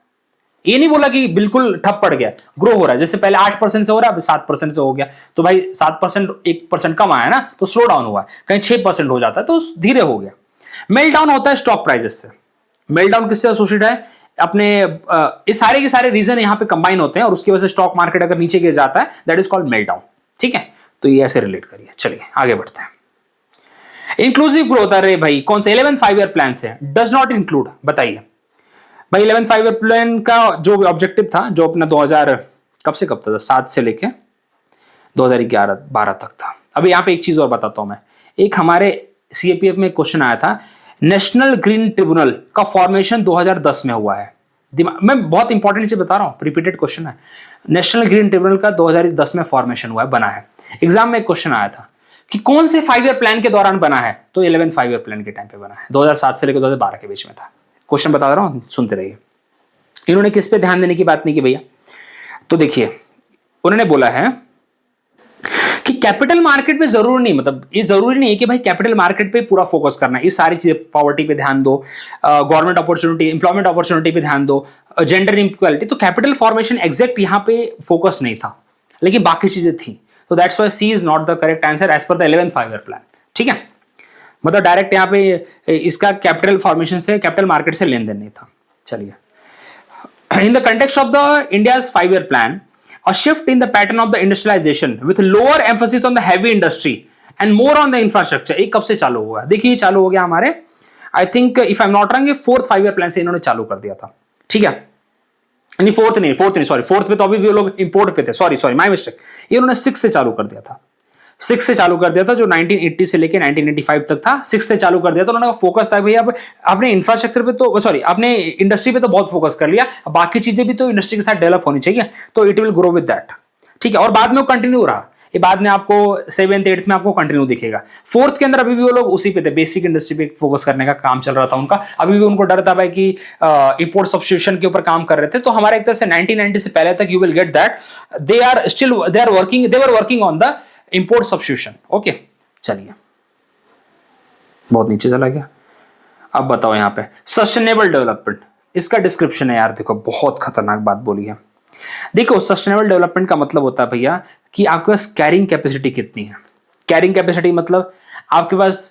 ये नहीं बोला कि बिल्कुल ठप पड़ गया, ग्रो हो रहा है, जैसे पहले 8% से हो रहा है, अब 7% से हो गया, तो भाई 7% 1% कम आया ना, तो स्लो डाउन हुआ है। कहीं 6% हो जाता है तो धीरे हो गया। मेल डाउन होता है स्टॉक प्राइजेस से। मेल डाउन किससे एसोसिएटेड है, अपने ये सारे के सारे रीजन यहां पे कंबाइन होते हैं और उसकी वजह से स्टॉक मार्केट अगर नीचे गिर जाता है, that is called male down. ठीक है, तो ये ऐसे रिलेट करिए। चलिए आगे बढ़ते हैं। इंक्लूसिव ग्रोथ, अरे भाई कौन से 11 5 ईयर प्लान से डज नॉट इंक्लूड, बताइए भाई। 11 5 ईयर प्लान का जो ऑब्जेक्टिव था, जो अपना 2000 कब से कब तक था, 7 से लेके 2011-12 तक था। अब यहाँ पे एक चीज और बताता हूं मैं, एक हमारे सीएपीएफ में क्वेश्चन आया था, नेशनल ग्रीन ट्रिब्यूनल का फॉर्मेशन 2010 में हुआ है। मैं बहुत इंपॉर्टेंट चीज बता रहा हूं, रिपीटेड क्वेश्चन है। नेशनल ग्रीन ट्रिब्यूनल का 2010 में फॉर्मेशन हुआ है, बना है। एग्जाम में एक क्वेश्चन आया था कि कौन से 5 ईयर प्लान के दौरान बना है, तो 11 5 ईयर प्लान के टाइम पे बना है, 2007 से लेकर 2012 के बीच में था। क्वेश्चन बता रहा हूं, सुनते रहिए। इन्होंने किस पे ध्यान देने की बात नहीं की भैया, तो देखिए उन्होंने बोला है कि कैपिटल मार्केट पे जरूरी नहीं, मतलब ये जरूरी नहीं है कि भाई कैपिटल मार्केट पे पूरा फोकस करना है, ये सारी चीजें, पॉवर्टी पे ध्यान दो, गवर्नमेंट अपॉर्चुनिटी, एम्प्लॉयमेंट अपॉर्चुनिटी पे ध्यान दो, जेंडर इनइक्वालिटी, तो कैपिटल फॉर्मेशन एग्जैक्ट यहां पे फोकस नहीं था, लेकिन बाकी चीजें थी। तो that's why C is not the correct answer as per the 11 5 year plan. ठीक है, मतलब डायरेक्ट यहाँ पे इसका कैपिटल फॉर्मेशन से, कैपिटल मार्केट से लेन देन नहीं था। चलिए, in the context of the India's 5 year plan, a shift in the pattern of the industrialization with lower emphasis on the heavy industry and more on the infrastructure, एक कब से चालू हुआ? देखिए चालू हो गया हमारे, I think if I am not wrong, ये 4th 5 ईयर प्लान से इन्होंने चालू कर दिया था। ठीक है, नहीं 4th नहीं, सॉरी 4th पे तो अभी भी लोग इंपोर्ट पे थे, सॉरी माय मिस्टेक। ये उन्होंने 6 से चालू कर दिया था, 6 से चालू कर दिया था, जो 1980 से लेके 1985 तक था, 6 से चालू कर दिया था। उन्होंने फोकस था भैया, अब अपने इंफ्रास्ट्रक्चर पे तो, सॉरी अपने इंडस्ट्री पे तो बहुत फोकस कर लिया, अब बाकी चीजें भी तो इंडस्ट्री के साथ डेवलप होनी चाहिए, तो it will grow with that. ठीक है, और बाद में वो कंटिन्यू रहा, ये बाद में आपको 7th 8th में आपको कंटिन्यू दिखेगा। 4th के अंदर अभी भी वो लोग उसी पे थे, बेसिक इंडस्ट्री पे फोकस करने का काम चल रहा था उनका, अभी भी उनको डर था भाई कि इंपोर्ट सब्स्टिट्यूशन के ऊपर काम कर रहे थे। तो हमारे एक तरह से 1990 से पहले तक you will get that they were working on the import substitution. Okay, चलिए बहुत नीचे चला गया। अब बताओ यहाँ पे सस्टेनेबल डेवलपमेंट, इसका डिस्क्रिप्शन है यार, देखो बहुत खतरनाक बात बोली है। देखो सस्टेनेबल डेवलपमेंट का मतलब होता है भैया कि आपके पास कैरिंग कैपेसिटी कितनी है। कैरिंग कैपेसिटी मतलब आपके पास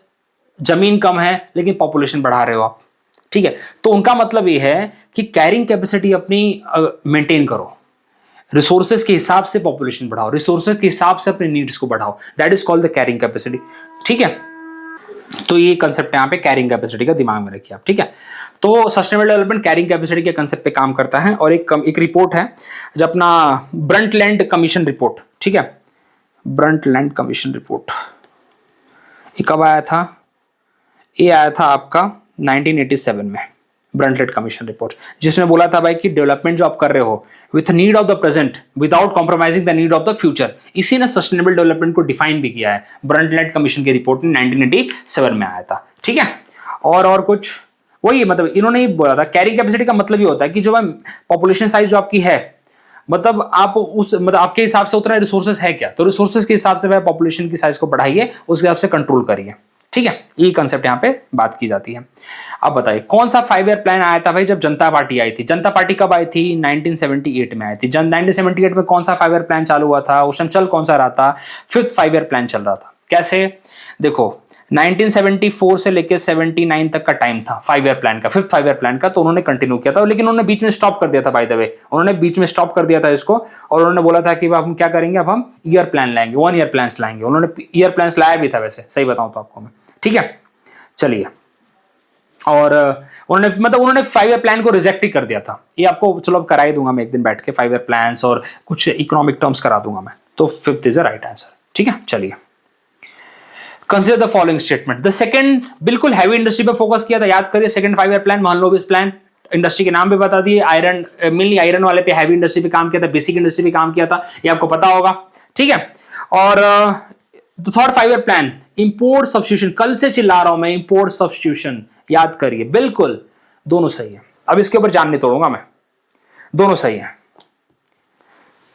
जमीन कम है लेकिन पॉपुलेशन बढ़ा रहे हो आप। ठीक है, तो उनका मतलब ये है कि कैरिंग कैपेसिटी अपनी मेंटेन करो, रिसोर्सेज के हिसाब से पॉपुलेशन बढ़ाओ, रिसोर्सेज के हिसाब से अपने नीड्स को बढ़ाओ, that is called the carrying capacity. ठीक है, तो ये कंसेप्ट यहाँ पे कैरिंग कैपेसिटी का दिमाग में रखिए आप। ठीक है, तो सस्टेनेबल डेवलपमेंट कैरिंग कैपेसिटी के कंसेप्ट पे काम करता है। और एक रिपोर्ट है जो अपना ब्रंटलैंड कमीशन रिपोर्ट, ठीक है, ब्रंटलैंड कमीशन रिपोर्ट, ये कब आया था? ये आया था आपका 1987 में, ब्रंटलैंड कमीशन रिपोर्ट, जिसमें बोला था भाई कि डेवलपमेंट जो आप कर रहे हो with need of the present without compromising the need of the future, इसी ने सस्टेनेबल डेवलपमेंट को डिफाइन भी किया है। ब्रंटलैंड कमीशन की रिपोर्ट में 1987 में आया था। ठीक है, और कुछ वही, मतलब इन्होंने ही बोला था कैरिंग कैपेसिटी का मतलब ये होता है कि जो पॉपुलेशन साइज जो आपकी है, मतलब आप उस, मतलब आपके हिसाब से उतना रिसोर्सेज है क्या, तो रिसोर्सेज के हिसाब से भाई पॉपुलेशन की साइज को बढ़ाइए, उसके हिसाब से कंट्रोल करिए। ठीक है, ये कंसेप्ट यहाँ पे बात की जाती है। अब बताइए कौन सा 5 ईयर प्लान आया था भाई जब जनता पार्टी आई थी? जनता पार्टी कब आई थी? 1978 में आई थी। 1978 में कौन सा 5 ईयर प्लान चालू हुआ था? उस टाइम चल कौन सा रहा था? 5th 5 ईयर प्लान चल रहा था। कैसे? देखो 1974 से लेकर 79 तक का टाइम था 5 ईयर प्लान का, 5th 5 ईयर प्लान का, तो उन्होंने कंटिन्यू किया था, लेकिन उन्होंने बीच में स्टॉप कर दिया था। बाय द वे उन्होंने बीच में स्टॉप कर दिया था इसको, और उन्होंने बोला था कि अब हम क्या करेंगे, अब हम ईयर प्लान लाएंगे, 1 ईयर प्लान लाएंगे। उन्होंने ईयर प्लान लाया भी था वैसे, सही बताऊं तो आपको मैं, ठीक है। चलिए, और उन्होंने 5 ईयर प्लान को रिजेक्ट ही कर दिया था। ये आपको चलो अब करा ही दूंगा मैं एक दिन बैठ के, 5 ईयर प्लान्स और कुछ इकोनॉमिक टर्म्स करा दूंगा मैं। तो 5th is the right answer, ठीक है। चलिए, consider the following statement. The second बिल्कुल हैवी इंडस्ट्री पे फोकस किया था, याद करिए। सेकंड 5 ईयर प्लान, मान लो इस प्लान इंडस्ट्री के नाम पे बता दिए, आयरन, मेनली आयरन वाले पे, हैवी इंडस्ट्री पे काम किया था, बेसिक इंडस्ट्री पे काम किया था, ये आपको पता होगा, ठीक है। और third 5 year plan, import substitution, कल से चिल्ला रहा हूं मैं, इंपोर्ट सब्स्टिट्यूशन, याद करिए, बिल्कुल दोनों सही है। अब इसके ऊपर जान नहीं तोड़ूंगा मैं, दोनों सही है।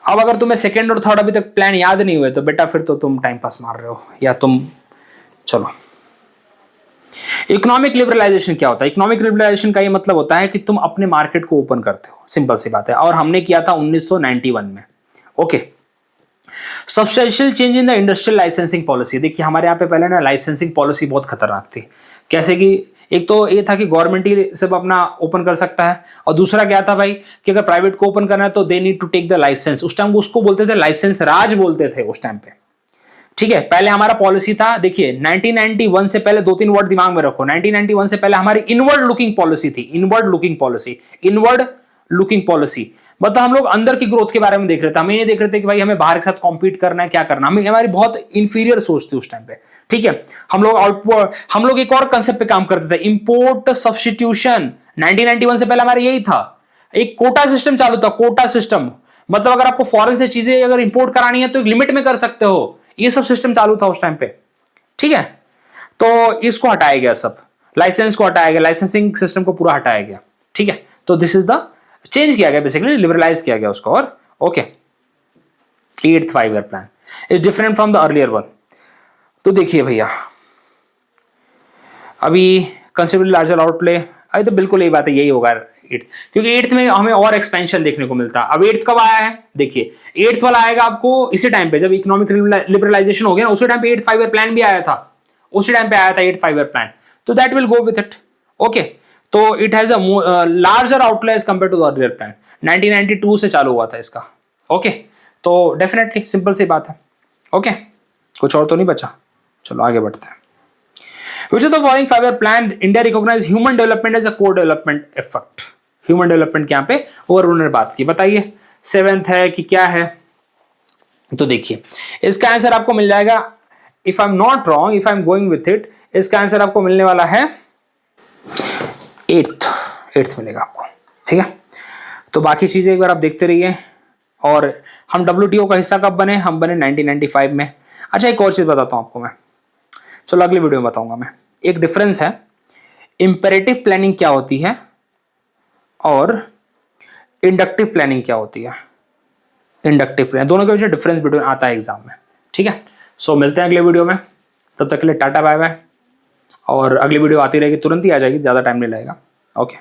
अब अगर तुम्हें सेकंड और थर्ड अभी तक प्लान याद नहीं हुए तो बेटा फिर तो तुम टाइम पास मार रहे हो, या तुम, चलो। इकोनॉमिक लिबरलाइजेशन क्या होता है? इकोनॉमिक लिबरलाइजेशन का ये मतलब होता है कि तुम अपने मार्केट को ओपन करते हो, सिंपल सी बात है, और हमने किया था 1991 में, okay. Substantial change in the industrial licensing policy. देखिए हमारे यहाँ पे पहले ना लाइसेंसिंग पॉलिसी बहुत खतरनाक थी। कैसे कि एक तो ये था कि गवर्नमेंट ही सिर्फ अपना ओपन कर सकता है, और दूसरा क्या था भाई कि अगर प्राइवेट को ओपन करना है तो they need to take the licence. उस टाइम उसको बोलते थे लाइसेंस राज बोलते थे उस टाइम पे, ठीक है। पहले हमारा पॉलिसी था, देखिए 1991 से पहले 2-3 वर्ड दिमाग में रखो। 1991 से पहले हमारी इनवर्ड लुकिंग पॉलिसी थी, inward looking policy, inward looking policy. मतलब हम लोग अंदर की ग्रोथ के बारे में देख रहे थे, हम ये देख रहे थे कि भाई हमें बाहर के साथ कॉम्पीट करना है, क्या करना, हमें, हमारी बहुत इंफीरियर सोच थी उस टाइम पे, ठीक है। हम लोग एक और कंसेप्ट पे काम करते थे, इंपोर्ट सब्स्टिट्यूशन। 1991 से पहले हमारा यही था, एक कोटा सिस्टम चालू था, कोटा सिस्टम। मतलब अगर आपको फॉरेन से चीजें अगर इंपोर्ट करानी है तो एक लिमिट में कर सकते हो, ये सब सिस्टम चालू था उस टाइम पे, ठीक है। तो इसको हटाया गया, सब लाइसेंस को हटाया गया, लाइसेंसिंग सिस्टम को पूरा हटाया गया, ठीक है। तो दिस इज द चेंज किया गया, बेसिकली लिबरलाइज किया गया उसको, और okay. 8th 5 year plan is different from the earlier one. तो देखिए भैया, अभी कंसिडरेबली लार्जर आउटले, अभी तो बिल्कुल यही बात है, यही होगा 8th, क्योंकि 8th में हमें और एक्सपेंशन देखने को मिलता है। अब 8th कब आया है? देखिए 8th वाला आएगा आपको इसी टाइम पे, जब इकोनॉमिक लिबरलाइजेशन हो गया ना, उसी टाइम पे 8th 5 ईयर प्लान भी आया था, उसी टाइम पे आया था 8th 5 ईयर प्लान। तो that will go with it, okay. तो it has a larger outlay as compared to the earlier plan. 1992 से चालू हुआ था इसका, ओके। तो डेफिनेटली सिंपल सी बात है, ओके। कुछ और तो नहीं बचा, चलो आगे बढ़ते हैं। Which of the following 5 year plan India recognize human development as a core development effort? Human development के यहाँ पे ओवर उन्होंने बात की, बताइए 7th है कि क्या है? तो देखिए इसका आंसर आपको मिल जाएगा, if I am not wrong, if I am going with it, इसका आंसर आपको मिलने वाला है 8th मिलेगा आपको, ठीक है। तो बाकी चीजें एक बार आप देखते रहिए। और हम WTO का हिस्सा कब बने? हम बने 1995 में। अच्छा एक और चीज बताता हूं आपको मैं, चलो अगली वीडियो में बताऊंगा मैं। एक डिफरेंस है, इंपेरेटिव प्लानिंग क्या होती है और इंडक्टिव प्लानिंग क्या होती है। इंडक्टिव प्लानिंग, दोनों के बीच में डिफरेंस वीडियो आता है एग्जाम में, ठीक है। सो मिलते हैं अगले वीडियो में, तब तक के लिए टाटा बाय बाय। और अगली वीडियो आती रहेगी, तुरंत ही आ जाएगी, ज़्यादा टाइम नहीं लगेगा, ओके।